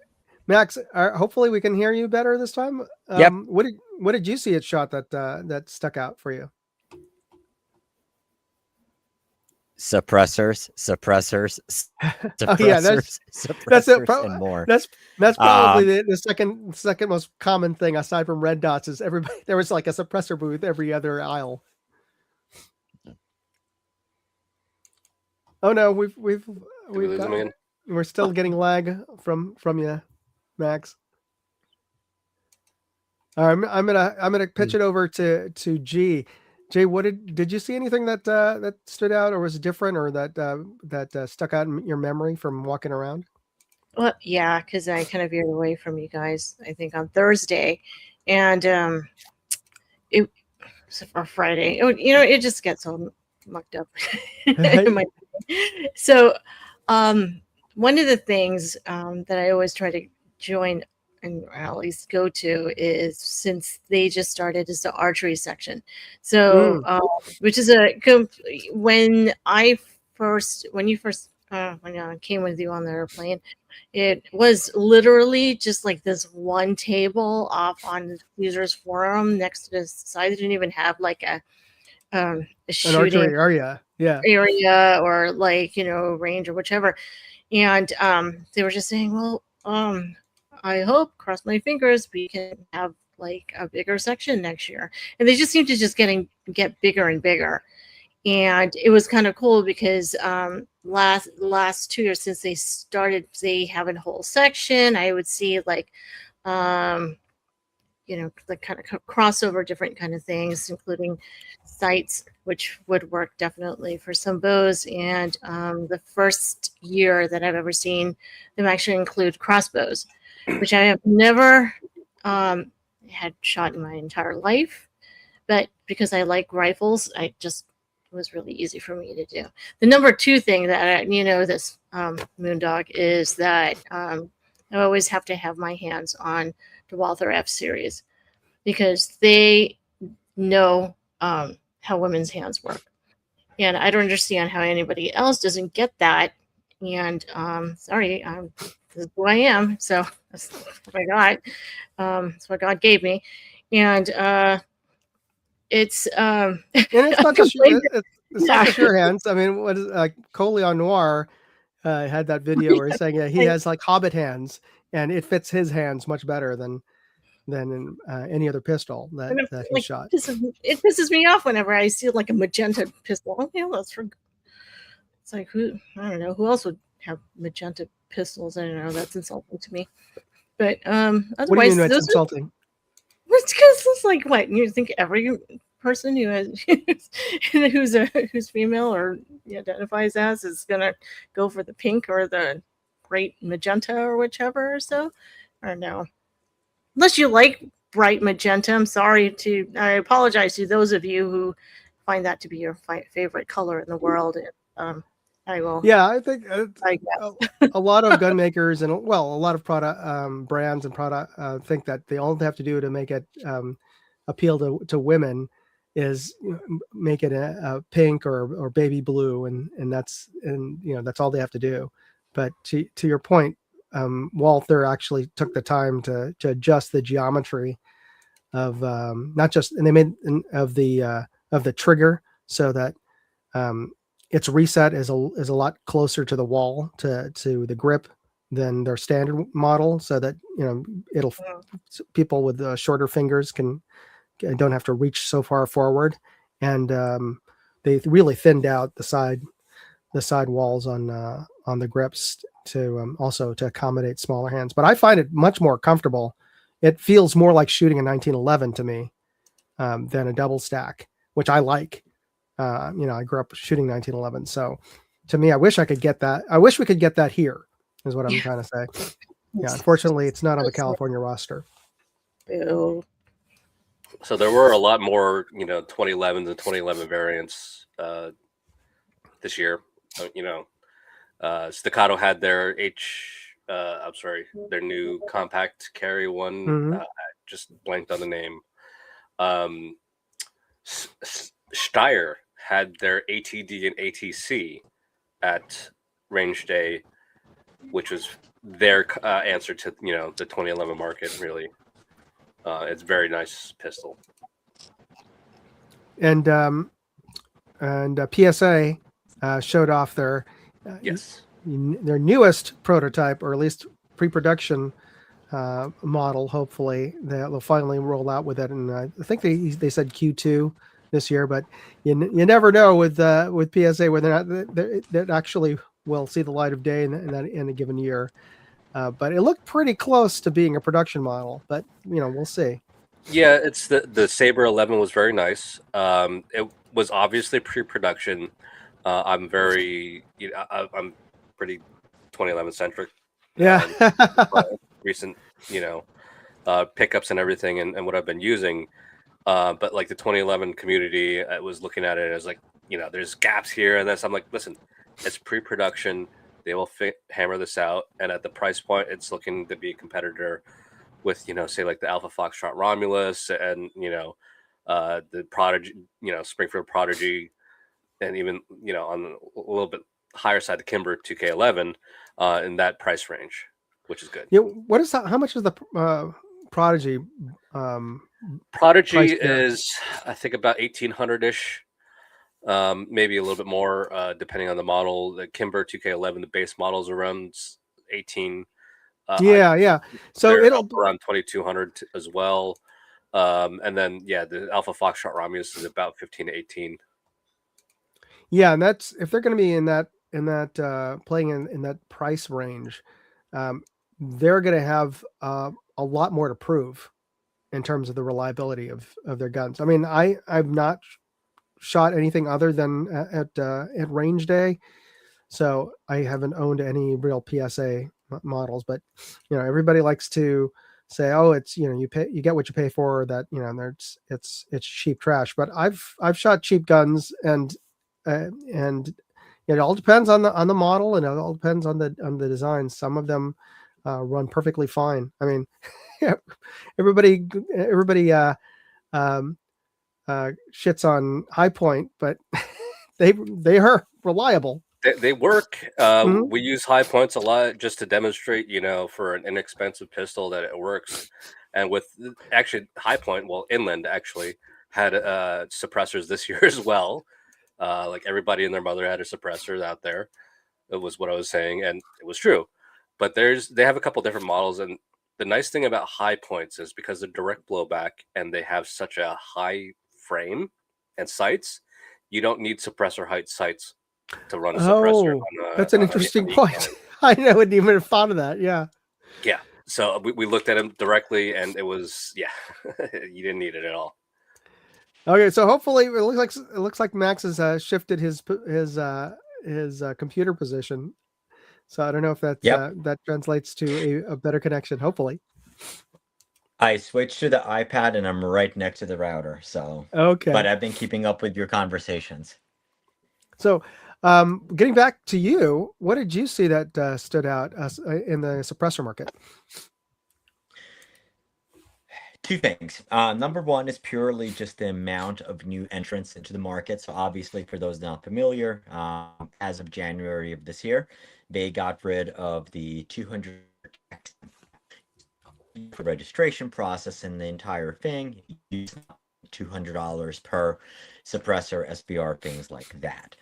S1: Max, hopefully we can hear you better this time.
S4: Yep.
S1: What did you see at SHOT that stuck out for you?
S4: Suppressors,
S1: that's it.
S4: And more.
S1: That's probably the second most common thing aside from red dots is everybody. There was like a suppressor booth every other aisle. Oh no, we're still getting lag from you, Max. I'm gonna pitch it over to G. Jay, did you see anything that stood out or was different or that stuck out in your memory from walking around?
S5: Well, yeah, because I kind of veered away from you guys, I think on Thursday, and or Friday. It just gets all mucked up. So, one of the things that I always try to join and at least go to is, since they just started, is the archery section. So which is when I came with you on the airplane, it was literally just like this one table off on the users forum next to the side. They didn't even have like a shooting
S1: area
S5: or like range or whichever. And they were just saying, well, I hope, cross my fingers, we can have like a bigger section next year. And they just seem to just get bigger and bigger. And it was kind of cool because last 2 years since they started, they have a whole section. I would see like the kind of crossover different kind of things, including sights, which would work definitely for some bows. And the first year that I've ever seen them actually include crossbows, which I have never had shot in my entire life. But because I like rifles, it was really easy for me to do. The number 2 thing that this Moondog is that I always have to have my hands on the Walther F series because they know how women's hands work, and I don't understand how anybody else doesn't get that. And sorry, this is who I am, so that's what I got. That's what God gave me, and it's
S1: and it's not just it's not just your hands. I mean, what is Coleon Noir had that video where he's saying he has like hobbit hands, and it fits his hands much better than in any other pistol that he shot.
S5: It pisses me off whenever I see like a magenta pistol. Okay, well, it's like I don't know who else would have magenta pistols. I don't know. That's insulting to me. But otherwise,
S1: what do you mean it's insulting?
S5: It's because it's like what you think every person who has who's female or identifies as is gonna go for the pink or the bright magenta or whichever. So I don't know. Unless you like bright magenta, I apologize to those of you who find that to be your favorite color in the world. I will.
S1: Yeah, I think a lot of gun makers and a lot of product brands and product think that they all have to do to make it appeal to women is make it a pink or baby blue, and that's all they have to do. But to your point, Walther actually took the time to adjust the geometry of not just, and they made of the trigger so that its reset is a lot closer to the wall to the grip than their standard model, so that people with shorter fingers don't have to reach so far forward, and they really thinned out the side walls on the grips to also to accommodate smaller hands. But I find it much more comfortable. It feels more like shooting a 1911 to me than a double stack, which I like. I grew up shooting 1911, so to me, I wish I could get that. I wish we could get that here, is what I'm trying to say. Yeah, unfortunately, it's not on the California roster.
S5: Ew.
S3: So there were a lot more, 2011s and 2011 variants this year. Staccato had their their new compact carry one.
S1: Mm-hmm.
S3: Just blanked on the name. Steyr had their ATD and ATC at Range Day, which was their answer to the 2011 market. Really, it's a very nice pistol.
S1: And PSA showed off their their newest prototype, or at least pre-production model. Hopefully they'll finally roll out with it, and I think they said Q2 this year, but you never know with PSA whether or not that actually will see the light of day in a given year. But it looked pretty close to being a production model, but we'll see.
S3: Yeah, it's the Saber 11 was very nice. It was obviously pre-production. I'm very, I'm pretty 2011 centric.
S1: Yeah.
S3: Recent, pickups and everything, and what I've been using. But like the 2011 community, I was looking at it as like, there's gaps here and this. I'm like, listen, it's pre-production. They will hammer this out, and at the price point, it's looking to be a competitor with, say like the Alpha Foxtrot Romulus and the Prodigy, Springfield Prodigy, and even on a little bit higher side, the Kimber 2K11 in that price range, which is good.
S1: Yeah, what is that? How much is the Prodigy?
S3: Prodigy is, I think, about 1,800-ish, maybe a little bit more, depending on the model. The Kimber 2K11, the base model's around 18.
S1: Yeah. So it'll
S3: around 2,200 as well. And then the Alpha Foxtrot Romulus is about 15 to 18.
S1: Yeah, and that's if they're going to be in that playing in that price range, they're going to have a lot more to prove. in terms of the reliability of their guns. I mean, I've not shot anything other than at range day, so I haven't owned any real PSA models. But everybody likes to say, oh, it's you get what you pay for, or that it's cheap trash. But I've shot cheap guns, and it all depends on the model, and it all depends on the design. Some of them run perfectly fine. I mean, everybody shits on High Point, but they are reliable.
S3: They work. We use High Points a lot just to demonstrate, for an inexpensive pistol that it works. And with actually High Point, well, Inland actually had suppressors this year as well. Like everybody and their mother had a suppressor out there. It was what I was saying, and it was true. But they have a couple different models, and the nice thing about High Points is because they're direct blowback and they have such a high frame and sights, you don't need suppressor height sights to run a suppressor.
S1: That's an interesting point. I hadn't even thought of that. Yeah.
S3: Yeah. So we looked at them directly, and it was you didn't need it at all.
S1: Okay, so hopefully it looks like Max has shifted his computer position. So I don't know if that translates to a better connection. Hopefully.
S4: I switched to the iPad and I'm right next to the router. So
S1: okay,
S4: but I've been keeping up with your conversations.
S1: So, getting back to you, what did you see that stood out in the suppressor market?
S4: Two things. Number one is purely just the amount of new entrants into the market. So obviously, for those not familiar, as of January of this year, they got rid of the 200 registration process and the entire thing. $200 per suppressor, SBR, things like that.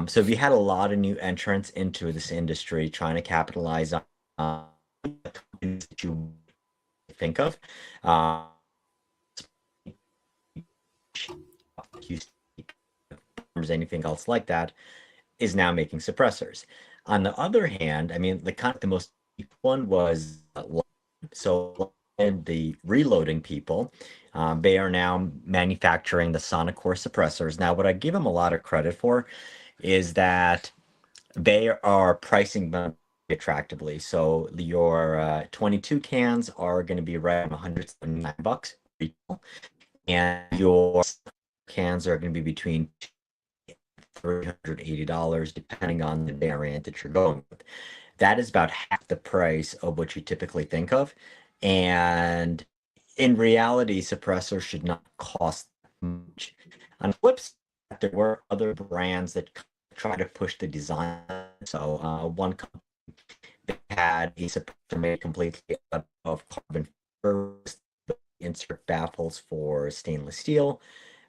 S4: So we had a lot of new entrants into this industry trying to capitalize on that you think of. Anything else like that is now making suppressors. On the other hand, I mean, the most one was so and the reloading people, they are now manufacturing the Sonic Core suppressors. Now, what I give them a lot of credit for is that they are pricing them attractively. So your 22 cans are going to be right around $179 retail, and your cans are going to be between $380, depending on the variant that you're going with. That is about half the price of what you typically think of. And in reality, suppressors should not cost much. On the flip side, there were other brands that try to push the design. So one company had a suppressor made completely out of carbon fiber, insert baffles for stainless steel.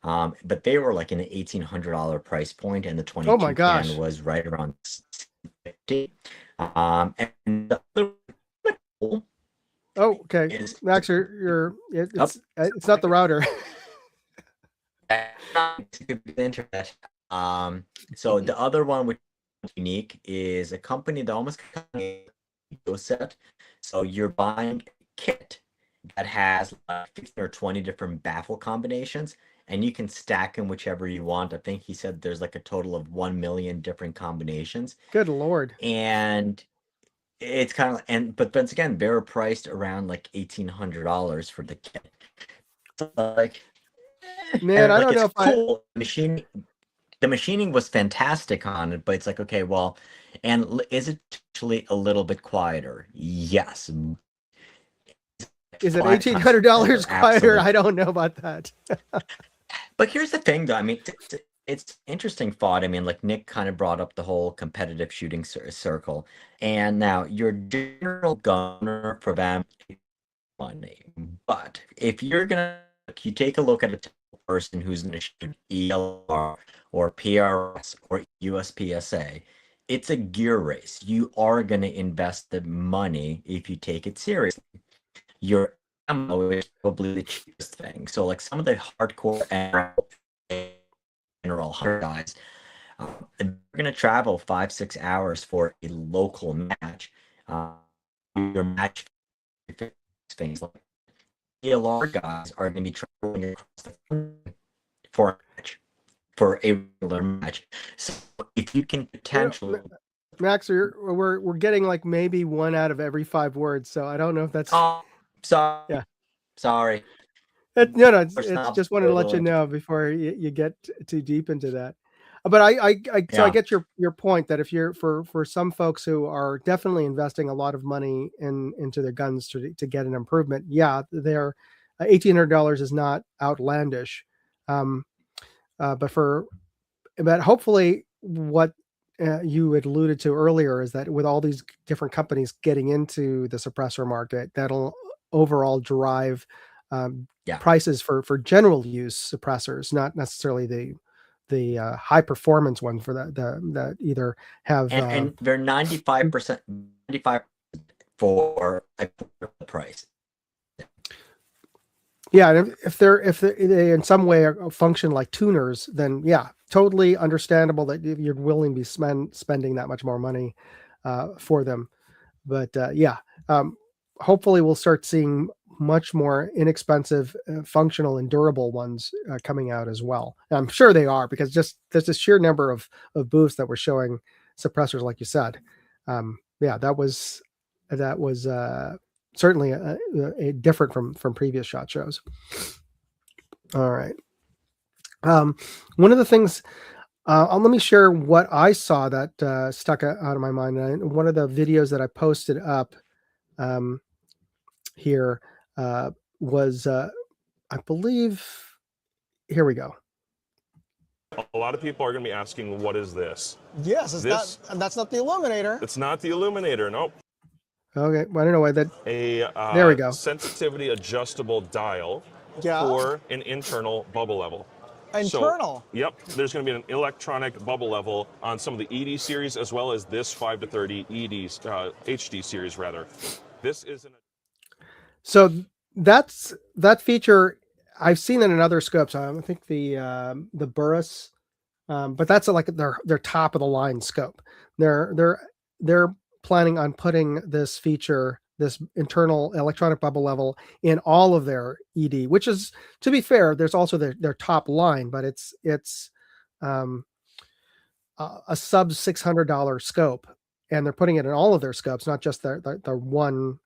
S4: But they were like in an $1,800 price point, and the 22 can was right around $650. And the other
S1: okay, Max, it's not the router.
S4: internet. So the other one which is unique is a company that almost a set. So you're buying a kit that has 15 or 20 different baffle combinations, and you can stack them whichever you want. I think he said there's like a total of 1 million different combinations.
S1: Good Lord.
S4: And it's kind of, but once again, they're priced around like $1,800 for the kit. So like,
S1: man, I don't know if
S4: cool. The machining was fantastic on it, but it's like, okay, well, and is it actually a little bit quieter? Yes.
S1: Is it $1,800 quieter? I don't know about that.
S4: But here's the thing, though. I mean, it's interesting thought. I mean, like Nick kind of brought up the whole competitive shooting circle, and now your general gunner for them money. But if you take a look at a person who's going to shoot ELR or PRS or USPSA, it's a gear race. You are going to invest the money if you take it seriously. Your ammo is probably the cheapest thing. So like some of the hardcore general hunter guys, they're going to travel 5-6 hours for a local match. Your match things like DLR guys are going to be traveling across the country for a match, for a regular match. So if you can potentially,
S1: Max, we're getting like maybe 1 out of every 5 words, so I don't know if that's.
S4: oh, sorry,
S1: Yeah.
S4: Sorry.
S1: No, it's just wanted to let you know before you get too deep into that. But I get your point that if you're for some folks who are definitely investing a lot of money into their guns to get an improvement, yeah, their $1,800 is not outlandish, but hopefully what you had alluded to earlier is that with all these different companies getting into the suppressor market, that'll overall drive prices for general use suppressors, not necessarily the high performance one for that either have
S4: and they're 95% for a price.
S1: Yeah, and if they in some way function like tuners, then yeah, totally understandable that you're willing to be spending that much more money for them. But hopefully we'll start seeing much more inexpensive, functional, and durable ones coming out as well. And I'm sure they are, because just there's a sheer number of booths that were showing suppressors, like you said. That was certainly a different from previous SHOT Shows. All right. One of the things, let me share what I saw that stuck out of my mind. And one of the videos that I posted up here was, I believe, here we go.
S7: A lot of people are going to be asking, what is this?
S8: Yes, that's not the illuminator.
S7: It's not the illuminator, nope.
S1: Okay, well, I don't know why that.
S7: There we go. Sensitivity adjustable dial for an internal bubble level.
S8: Internal?
S7: So, yep, there's going to be an electronic bubble level on some of the ED series, as well as this 5 to 30 EDs, HD series rather. This isn't.
S1: So that feature I've seen it in other scopes. I think the Burris, but that's like their top of the line scope. They're planning on putting this feature, this internal electronic bubble level, in all of their ED, which is, to be fair, there's also their top line, but it's a sub $600 scope, and they're putting it in all of their scopes, not just their one.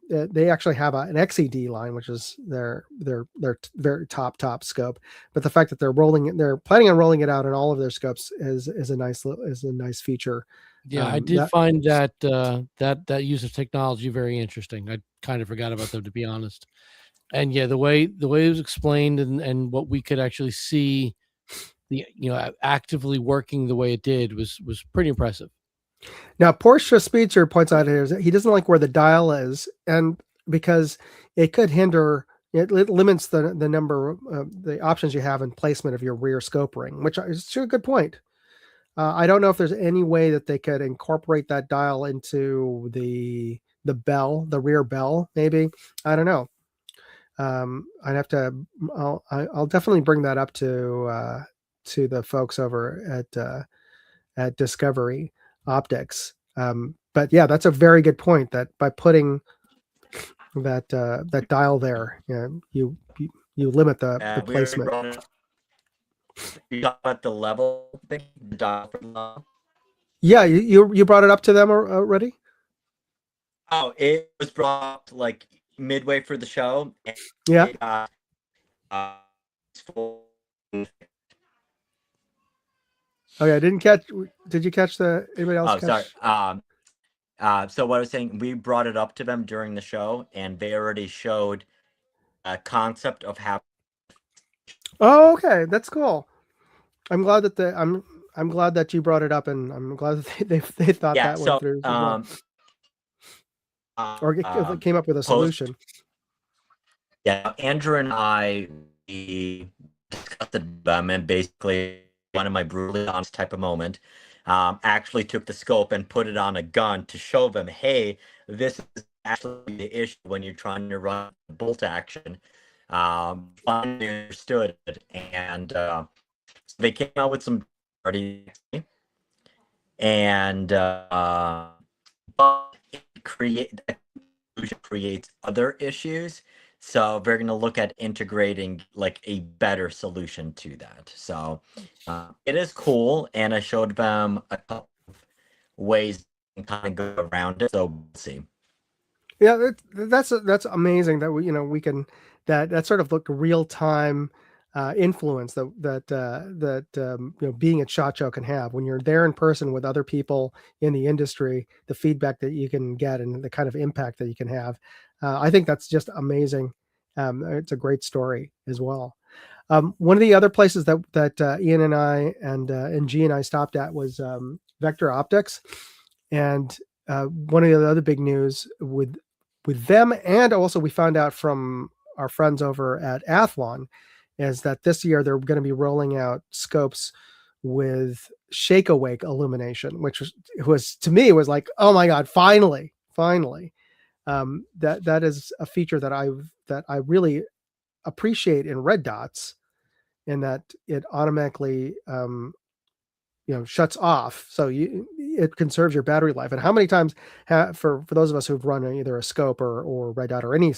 S1: They actually have an XED line, which is their very top scope. But the fact that they're planning on rolling it out in all of their scopes is a nice feature.
S2: Yeah, I did find that use of technology very interesting. I kind of forgot about them, to be honest. And yeah, the way it was explained and what we could actually see, actively working the way it did was pretty impressive.
S1: Now, Porsche Speedster points out here that he doesn't like where the dial is, and because it could hinder, it limits the number of the options you have in placement of your rear scope ring, which is a good point. I don't know if there's any way that they could incorporate that dial into the bell, the rear bell, maybe. I don't know. I'd have to. I'll definitely bring that up to the folks over at Discovery Optics. But yeah, that's a very good point, that by putting that dial there, you limit the placement.
S4: You got at the level thing, the dial for the level?
S1: Yeah, you brought it up to them already?
S4: Oh, it was brought up like midway for the show.
S1: Yeah. Okay, I didn't catch. Did you catch anybody else?
S4: Oh, sorry. So what I was saying, we brought it up to them during the show, and they already showed a concept of how.
S1: Oh, okay, that's cool. I'm glad that I'm glad that you brought it up, and I'm glad that they thought that one through. Or it came up with a solution.
S4: Yeah, Andrew and I discussed them, and basically one of my brutally honest type of moment. Actually took the scope and put it on a gun to show them, hey, this is actually the issue when you're trying to run bolt action. Finally understood it, and so they came out with some and but it creates other issues. So we're going to look at integrating like a better solution to that. So it is cool, and I showed them a couple of ways to kind of go around it. So we'll see.
S1: Yeah, that's amazing that we can that sort of like real time influence that being at SHOT Show can have when you're there in person with other people in the industry. The feedback that you can get and the kind of impact that you can have, I think that's just amazing. It's a great story as well. One of the other places that Ian and I and G and I stopped at was Vector Optics, and one of the other big news with them, and also we found out from our friends over at Athlon, is that this year they're going to be rolling out scopes with shake awake illumination, which was to me was like, oh my god, finally. That is a feature that I really appreciate in red dots, in that it automatically shuts off, so it conserves your battery life. And how many times for those of us who've run either a scope or red dot or any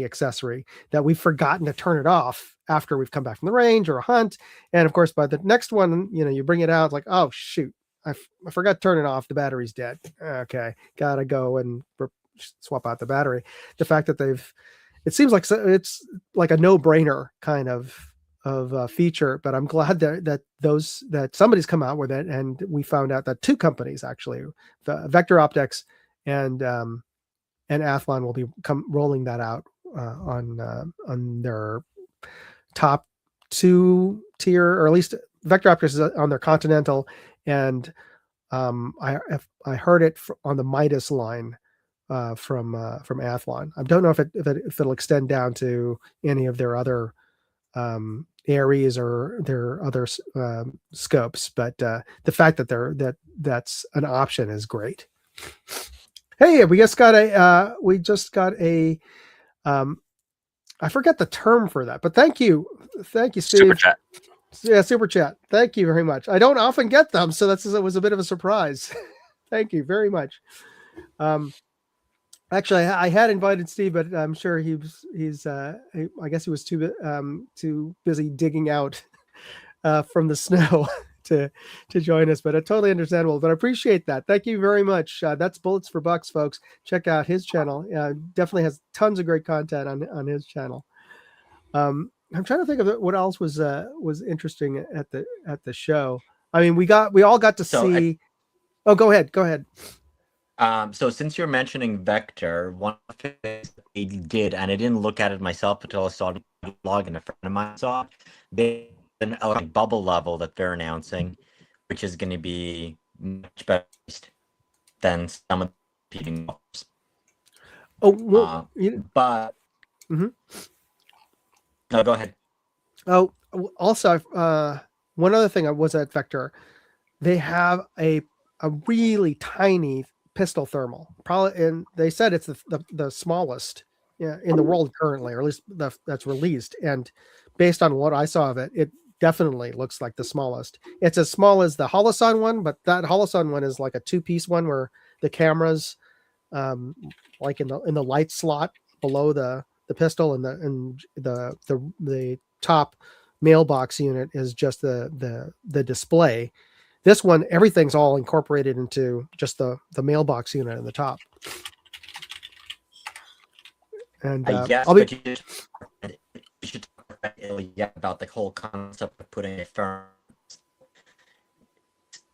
S1: accessory, that we've forgotten to turn it off after we've come back from the range or a hunt, and of course by the next one you bring it out, it's like, oh shoot, I forgot to turn it off, the battery's dead, okay, gotta go and swap out the battery. The fact that it seems like it's like a no-brainer kind of feature, but I'm glad that somebody's come out with it, and we found out that two companies actually, the Vector Optics and Athlon, will be rolling that out on their top 2 tier, or at least Vector Optics is on their Continental, and I heard it on the Midas line from Athlon. I don't know if it'll extend down to any of their other Aries or their other scopes, but the fact that that's an option is great. Hey, we just got a I forget the term for that, but thank you, Steve.
S3: Super chat.
S1: Yeah, super chat. Thank you very much. I don't often get them, so it was a bit of a surprise. Thank you very much. Actually, I had invited Steve, but I'm sure I guess he was too busy digging out from the snow to join us, but totally understandable. But I appreciate that. Thank you very much. That's Bullets for Bucks, folks. Check out his channel. Definitely has tons of great content on his channel. I'm trying to think of what else was interesting at the show. I mean, we all got to see. Oh, go ahead.
S4: So since you're mentioning Vector, one of the things they did, and I didn't look at it myself until I saw the blog and a friend of mine saw, they an bubble level that they're announcing, which is going to be much better than some of the competing models.
S1: Oh, well,
S4: but no, go ahead.
S1: Oh, also, one other thing was at Vector, they have a really tiny pistol thermal, probably, and they said it's the smallest in the world currently, or at least that's released. And based on what I saw of it, it definitely looks like the smallest. It's as small as the Holosun one, but that Holosun one is like a 2-piece one where the cameras, like in the light slot below the pistol, and the top mailbox unit is just the display. This one, everything's all incorporated into just the mailbox unit in the top. And
S4: yes, but you should talk about the whole concept of putting a firm.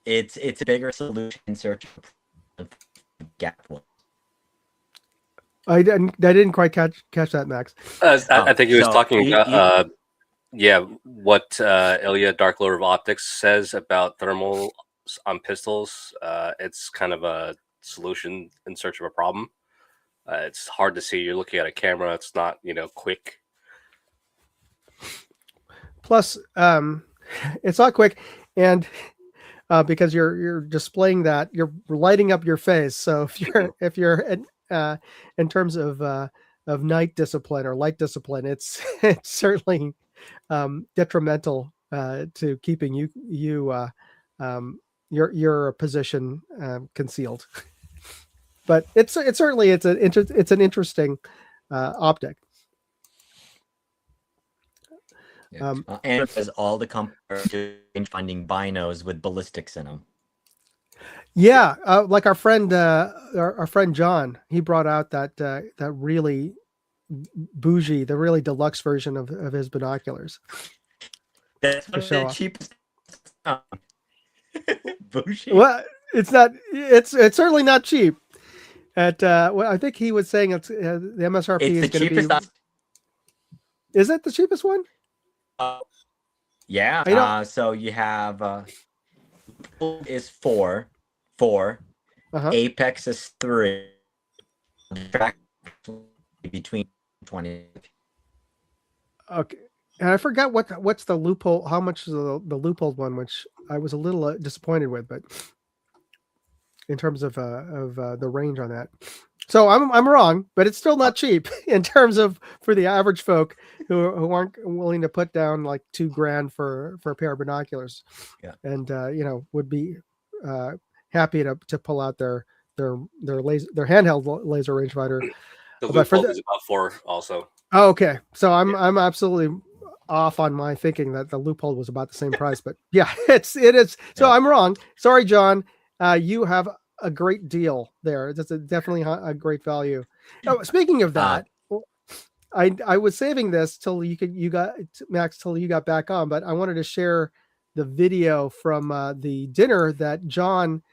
S4: It's a bigger solution in search of gap.
S1: I didn't quite catch that, Max.
S3: I think he was talking about what Ilya Dark Lord of Optics says about thermal on pistols. It's kind of a solution in search of a problem. It's hard to see. You're looking at a camera. It's not, quick.
S1: Plus, it's not quick, and because you're displaying that, you're lighting up your face. So if you're in terms of night discipline or light discipline, it's certainly detrimental to keeping your position concealed. But it's certainly an interesting optic.
S4: Yeah. And because all the companies are finding binos with ballistics in them.
S1: Yeah, like our friend John, he brought out that really bougie, the really deluxe version of his binoculars.
S4: That's one of the cheapest. Bougie.
S1: Well, it's not. It's certainly not cheap. At well, I think he was saying it's the MSRP is going to be. Is it the cheapest one?
S4: Yeah. So you have is four. Apex is 3. Between 20.
S1: Okay, and I forgot what's the loophole. How much is the loophole one, which I was a little disappointed with, but in terms of the range on that. So I'm wrong, but it's still not cheap in terms of for the average folk who aren't willing to put down like $2,000 for a pair of binoculars, and would be happy to pull out their handheld laser rangefinder.
S3: The loophole is about 4 also.
S1: Oh, okay, so I'm absolutely off on my thinking that the loophole was about the same price, but yeah, it is. So I'm wrong. Sorry, John. You have a great deal there. That's definitely a great value. Oh, speaking of that, I was saving this till you got Max till you got back on, but I wanted to share the video from the dinner that John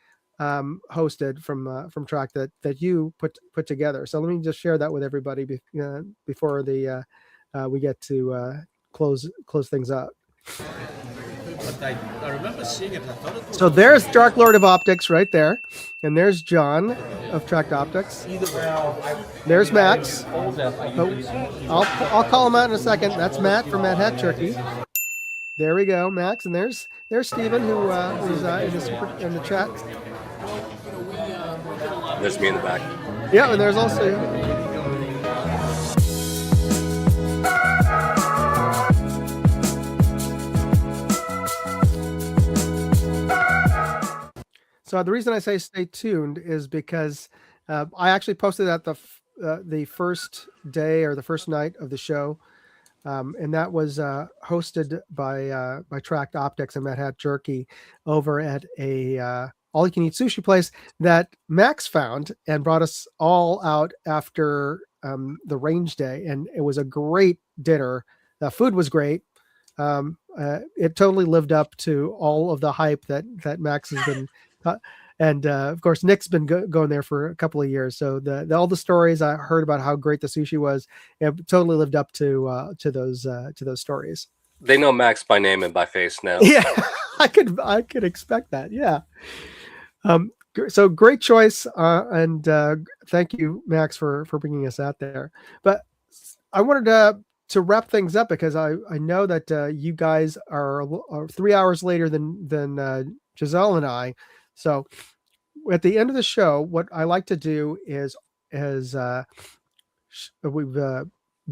S1: hosted from Track that you put together. So let me just share that with everybody before we get to close things up.
S9: I remember seeing it. I thought it was
S1: so there's Dark Lord of Optics right there, and there's John of Tracked Optics. There's Max. I'll call him out in a second. That's Matt from Mad Hat Turkey. There we go, Max, and there's Steven who is in the chat.
S3: There's me in the back.
S1: Yeah, and there's also. So the reason I say stay tuned is because I actually posted at the first day or the first night of the show, and that was hosted by Tracked Optics and Mad Hat Jerky over at a all-you-can-eat sushi place that Max found and brought us all out after the range day, and it was a great dinner. The food was great. It totally lived up to all of the hype that Max has been. And of course, Nick's been going there for a couple of years. So all the stories I heard about how great the sushi was, it totally lived up to those stories.
S3: They know Max by name and by face now.
S1: Yeah, I could expect that. Yeah. So great choice, and thank you, Max, for bringing us out there. But I wanted to wrap things up because I know that you guys are 3 hours later than Giselle and I. So at the end of the show, what I like to do is I've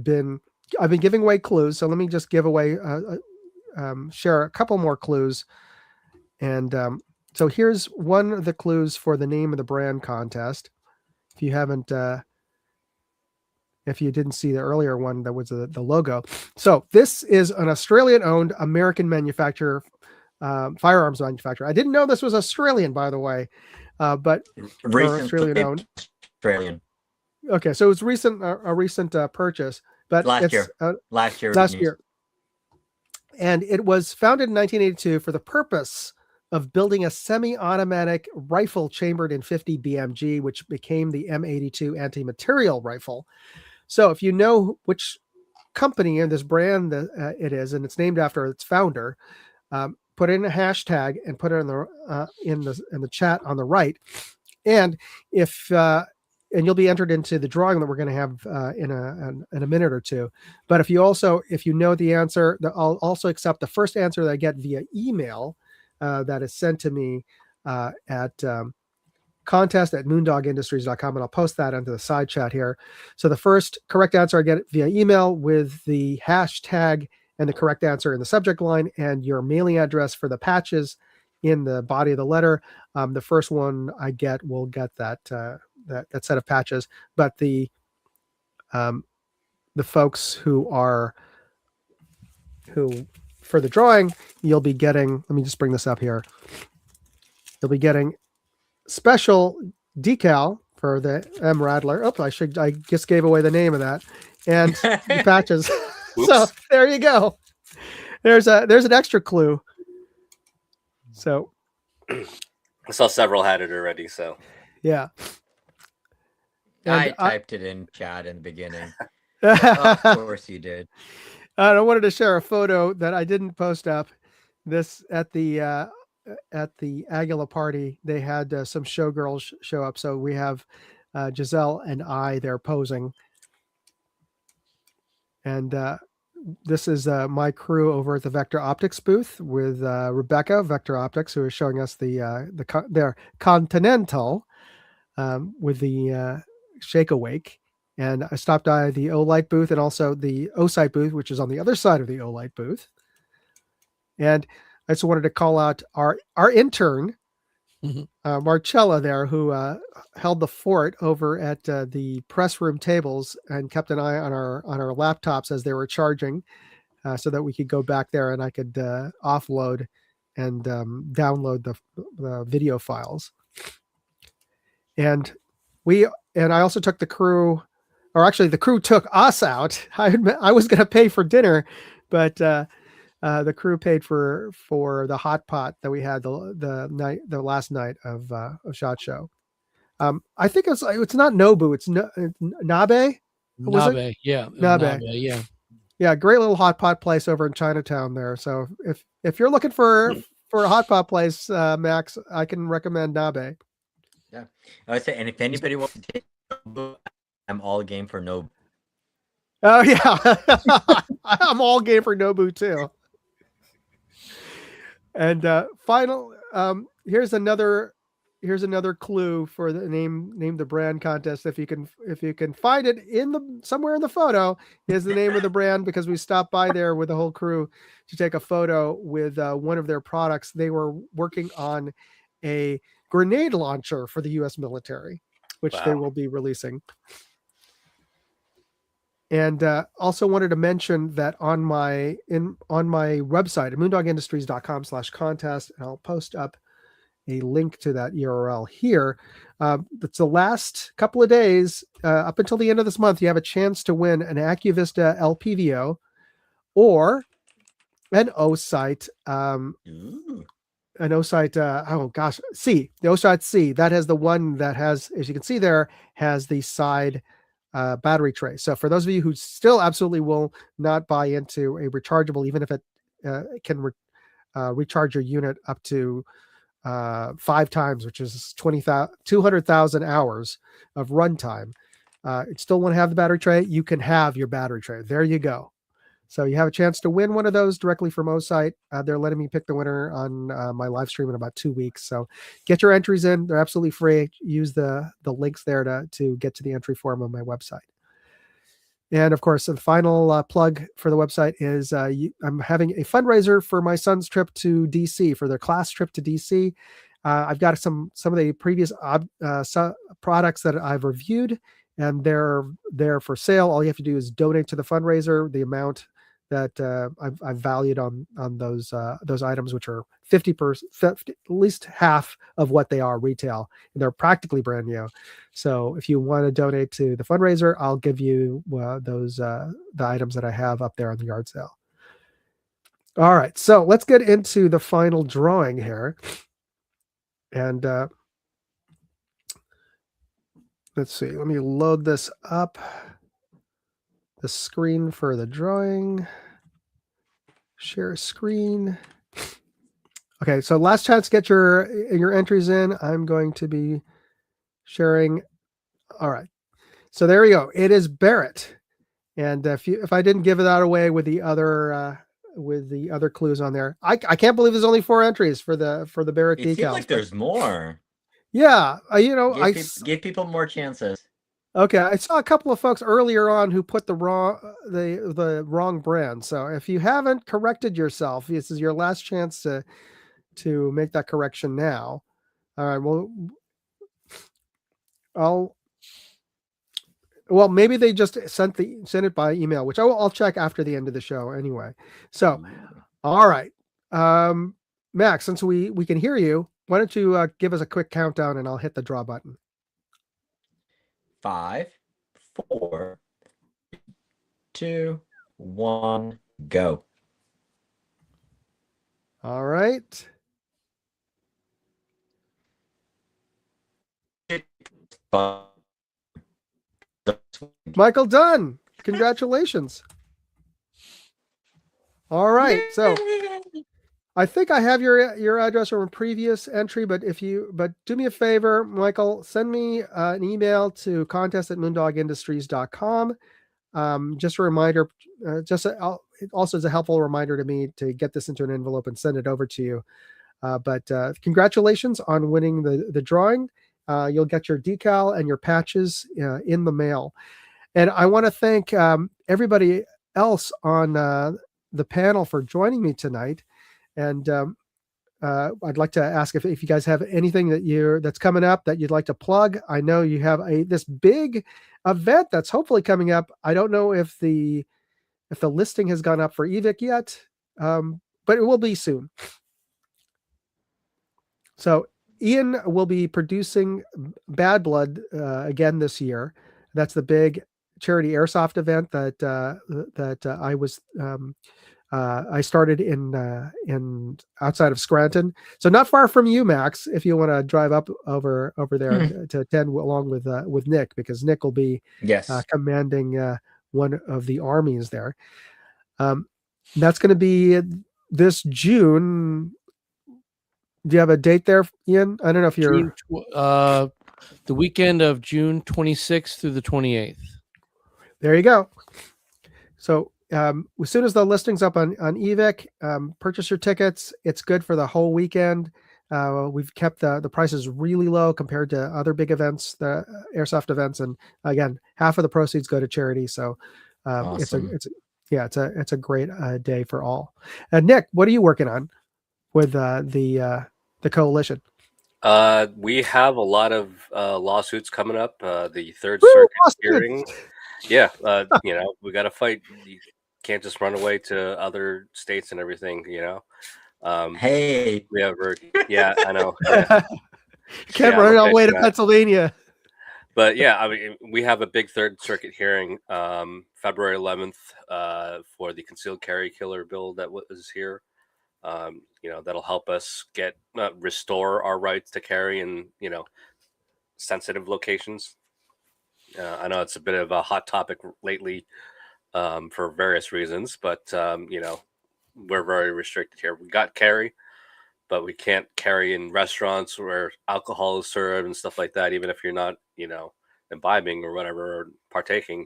S1: been giving away clues. So let me just give away, share a couple more clues. And so here's one of the clues for the name of the brand contest. If you haven't, if you didn't see the earlier one, that was the logo. So this is an Australian-owned American manufacturer. Firearms manufacturer. I didn't know this was Australian, by the way, but Australian-owned.
S4: Australian.
S1: Okay, so it's a recent purchase, but
S4: last year,
S1: and it was founded in 1982 for the purpose of building a semi-automatic rifle chambered in 50 BMG, which became the M82 anti-material rifle. So if you know which company and this brand it is, and it's named after its founder. Put in a hashtag and put it in the chat on the right, and and you'll be entered into the drawing that we're going to have in a minute or two. But if you know the answer, I'll also accept the first answer that I get via email that is sent to me at contest@moondogindustries.com, and I'll post that into the side chat here. So the first correct answer I get via email with the hashtag and the correct answer in the subject line and your mailing address for the patches in the body of the letter. The first one I get will get that set of patches, but the folks who who for the drawing, you'll be getting, let me just bring this up here. You'll be getting special decal for the M Rattler. Oh, I just gave away the name of that. And the patches. So there you go. There's an extra clue. So
S3: I saw several had it already, so
S1: yeah.
S4: And I typed it in chat in the beginning. Of course you did.
S1: I wanted to share a photo that I didn't post up. This at the Aguila party, they had some showgirls show up. So we have Giselle and I there posing. And this is my crew over at the Vector Optics booth with Rebecca, Vector Optics, who is showing us their Continental with the Shake Awake. And I stopped by the Olight booth and also the Osight booth, which is on the other side of the Olight booth. And I just wanted to call out our intern, Marcella there, who held the fort over at the press room tables and kept an eye on our laptops as they were charging, so that we could go back there and I could offload and download the video files. And I also took the crew, or actually the crew took us out. I was going to pay for dinner, but the crew paid for the hot pot that we had the last night of SHOT Show. I think it's not Nobu, it's Nabe.
S2: Nabe, yeah,
S1: Nabe,
S2: yeah,
S1: yeah. Great little hot pot place over in Chinatown there. So if you're looking for a hot pot place, Max, I can recommend Nabe.
S4: Yeah, I would say, and if anybody wants to take Nobu, I'm all game for Nobu.
S1: Oh yeah, I'm all game for Nobu too. And final, here's another clue for the name the brand contest. If you can find it somewhere in the photo, is the name of the brand, because we stopped by there with the whole crew to take a photo with one of their products. They were working on a grenade launcher for the U.S. military, which they will be releasing. And also wanted to mention that on my website, moondogindustries.com/contest, and I'll post up a link to that URL here. It's the last couple of days, up until the end of this month, you have a chance to win an AccuVista LPVO or an Osight. An Osight, C. The Osight C. That has the one that has, as you can see there, has the side battery tray. So for those of you who still absolutely will not buy into a rechargeable, even if it can recharge your unit up to 5 times, which is 200,000 hours of runtime, you still want to have the battery tray, you can have your battery tray. There you go. So you have a chance to win one of those directly from Osight. They're letting me pick the winner on my live stream in about 2 weeks. So get your entries in. They're absolutely free. Use the links there to get to the entry form on my website. And of course, the final plug for the website is I'm having a fundraiser for my son's trip to DC, for their class trip to DC. I've got some of the previous products that I've reviewed, and they're there for sale. All you have to do is donate to the fundraiser the amount that I've valued on those items, which are 50%, at least half of what they are retail. And they're practically brand new. So if you want to donate to the fundraiser, I'll give you the items that I have up there on the yard sale. All right, so let's get into the final drawing here. And let's see, let me load this up. The screen for the drawing. Share screen. Okay, so last chance to get your entries in. I'm going to be sharing. All right, so there we go. It is Barrett, and if I didn't give that away with the other clues on there, I can't believe there's only 4 entries for the Barrett decals.
S4: It seems like there's more.
S1: Yeah,
S4: give people more chances.
S1: Okay, I saw a couple of folks earlier on who put the wrong brand. So if you haven't corrected yourself, this is your last chance to make that correction now. All right, well, Well, maybe they just sent it by email, which I'll check after the end of the show anyway. So, all right, Max, since we can hear you, why don't you give us a quick countdown and I'll hit the draw button.
S4: 5, 4, 2, 1, go.
S1: All right. Michael Dunn, congratulations. All right, so I think I have your address from a previous entry, but do me a favor, Michael, send me an email to contest@moondogindustries.com. Just a reminder, it also is a helpful reminder to me to get this into an envelope and send it over to you. But congratulations on winning the drawing. You'll get your decal and your patches in the mail. And I want to thank everybody else on the panel for joining me tonight. And I'd like to ask if you guys have anything that's coming up that you'd like to plug. I know you have this big event that's hopefully coming up. I don't know if the listing has gone up for EVIC yet, but it will be soon. So Ian will be producing Bad Blood again this year. That's the big charity airsoft event that I started in outside of Scranton, so not far from you, Max. If you want to drive up over there to attend along with Nick, because Nick will be commanding one of the armies there. That's going to be this June. Do you have a date there, Ian? I don't know if you're
S2: the weekend of June 26th through the 28th.
S1: There you go. So as soon as the listing's up on EVIC, purchase your tickets. It's good for the whole weekend. We've kept the prices really low compared to other big events, the airsoft events, and again, half of the proceeds go to charity. So
S4: awesome.
S1: it's a great day for all. Nick, what are you working on with the coalition?
S3: We have a lot of lawsuits coming up. The Third Circuit hearing. Yeah, we got to fight. You can't just run away to other states and everything,
S4: Hey,
S3: we have, I know. Yeah.
S1: Can't run all the way to Pennsylvania.
S3: But yeah, I mean, we have a big Third Circuit hearing February 11th for the concealed carry killer bill that was here. That'll help us restore our rights to carry in sensitive locations. I know it's a bit of a hot topic lately for various reasons, but we're very restricted here. We got carry, but we can't carry in restaurants where alcohol is served and stuff like that, even if you're not imbibing or whatever, or partaking,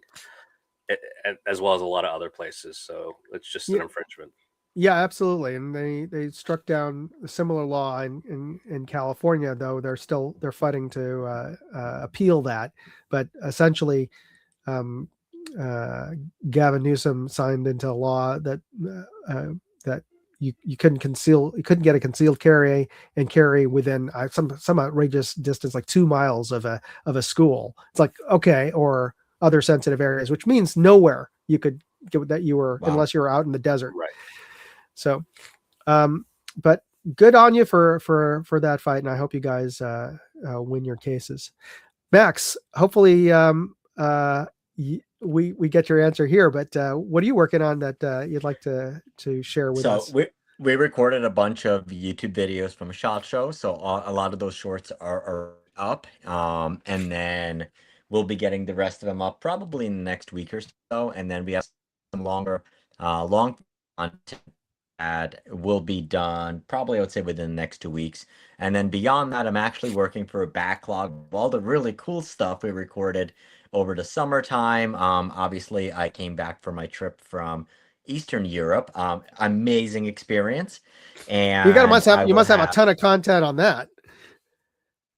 S3: as well as a lot of other places. So it's just an infringement.
S1: Yeah, absolutely. And they struck down a similar law in California, though they're fighting to appeal that. But essentially, Gavin Newsom signed into law that you couldn't get a concealed carry and carry within some outrageous distance, like 2 miles of a school. It's like, okay, or other sensitive areas, which means nowhere you could get that you were, unless you were out in the desert.
S3: Right.
S1: So, but good on you for that fight, and I hope you guys win your cases. Max, hopefully we get your answer here. But what are you working on that you'd like to share with us?
S4: So we recorded a bunch of YouTube videos from SHOT Show, so a lot of those shorts are up, and then we'll be getting the rest of them up probably in the next week or so, and then we have some long content that will be done probably, I would say, within the next 2 weeks. And then beyond that, I'm actually working for a backlog of all the really cool stuff we recorded over the summertime. Obviously, I came back for my trip from Eastern Europe. Amazing experience. And
S1: you must have a ton of content on that.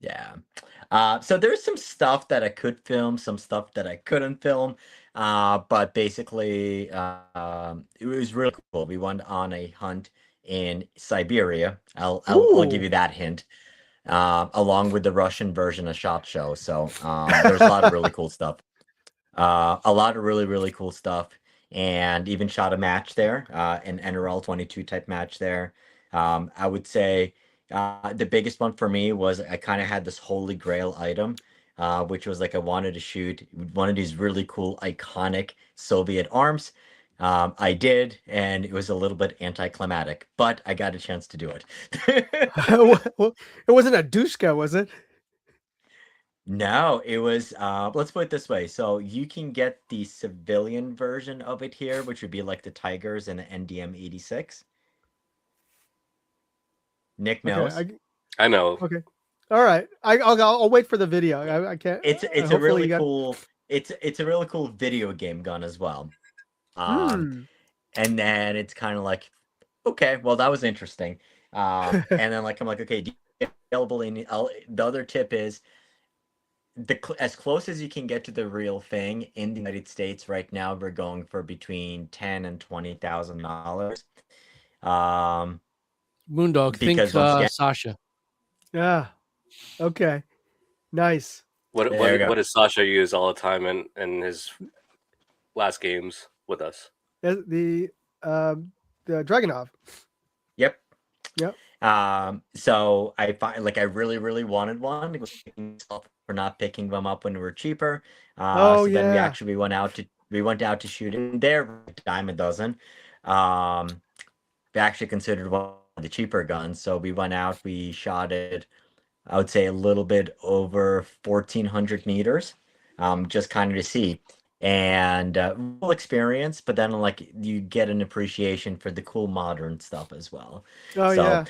S4: Yeah. So there's some stuff that I could film, some stuff that I couldn't film. But basically, it was really cool. We went on a hunt in Siberia. I'll give you that hint, along with the Russian version of SHOT Show. So there's a lot of really cool stuff. A lot of really, really cool stuff, and even shot a match there, an NRL 22 type match there. I would say the biggest one for me was I kind of had this holy grail item, which was like I wanted to shoot one of these really cool iconic Soviet arms. I did, and it was a little bit anticlimactic, but I got a chance to do it.
S1: It wasn't a Dushka, was it?
S4: No, it was, let's put it this way. So you can get the civilian version of it here, which would be like the Tigers and the NDM 86. Nick knows.
S1: Okay,
S3: I know.
S1: Okay. All right. I'll wait for the video. I can't.
S4: It's a really cool. It's a really cool video game gun as well. And then it's kind of like, okay, well that was interesting. And then like I'm like, okay, available in the other tip is as close as you can get to the real thing in the United States right now, we're going for between $10,000 and $20,000.
S2: Moondog, think Sasha.
S1: Yeah. Okay. Nice.
S3: What does Sasha use all the time in his last games with us?
S1: The Dragunov.
S4: Yep.
S1: Yep.
S4: So I find like I really, really wanted one. It was for not picking them up when they were cheaper. Then we actually went out to shoot it. They're a dime a dozen. They actually considered one of the cheaper guns. So we went out, we shot it, I would say a little bit over 1,400 meters, just kind of to see. And cool experience, but then like you get an appreciation for the cool modern stuff as well. And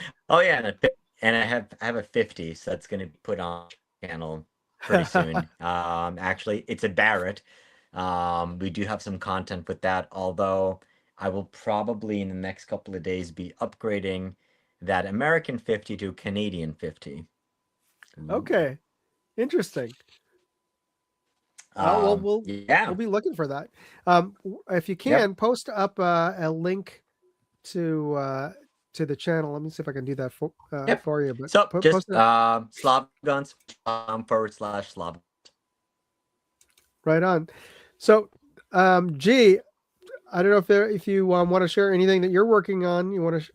S4: I have a 50, so that's going to be put on channel pretty soon. Actually, it's a Barrett. We do have some content with that, although I will probably in the next couple of days be upgrading that American 50 to Canadian 50.
S1: Okay, interesting. We'll be looking for that. If you can, post up a link to the channel. Let me see if I can do that for you. But
S4: so just Slobguns /Slob.
S1: Right on. So, G, I don't know if you want to share anything that you're working on. You want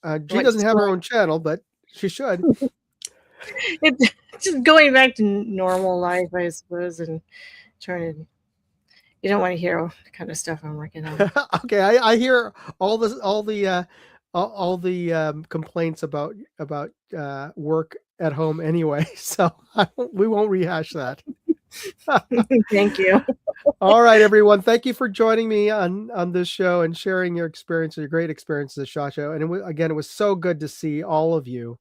S1: to? G doesn't have her own channel, but she should.
S5: It's just going back to normal life, I suppose, and trying to. You don't want to hear all the kind of stuff I'm working on.
S1: Okay, I hear all the complaints about work at home anyway, so we won't rehash that.
S5: Thank you.
S1: All right, everyone. Thank you for joining me on this show and sharing your experience, your great experiences at SHOT Show. And it was so good to see all of you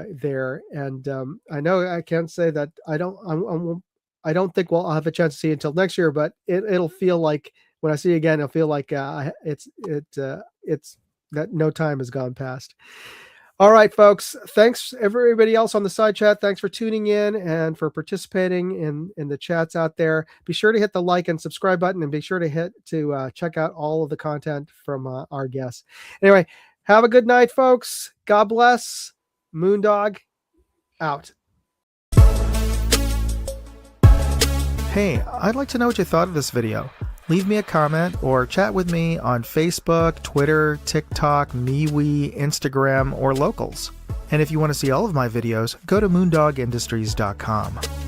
S1: there. And I know I can't say that I don't think I'll have a chance to see you until next year, but it'll feel like when I see you again, it'll feel like it's that no time has gone past. All right, folks. Thanks everybody else on the side chat. Thanks for tuning in and for participating in the chats out there. Be sure to hit the like and subscribe button, and be sure to check out all of the content from our guests. Anyway, have a good night, folks. God bless. Moondog out.
S6: Hey, I'd like to know what you thought of this video. Leave me a comment or chat with me on Facebook, Twitter, TikTok, MeWe, Instagram, or Locals. And if you want to see all of my videos, go to moondogindustries.com.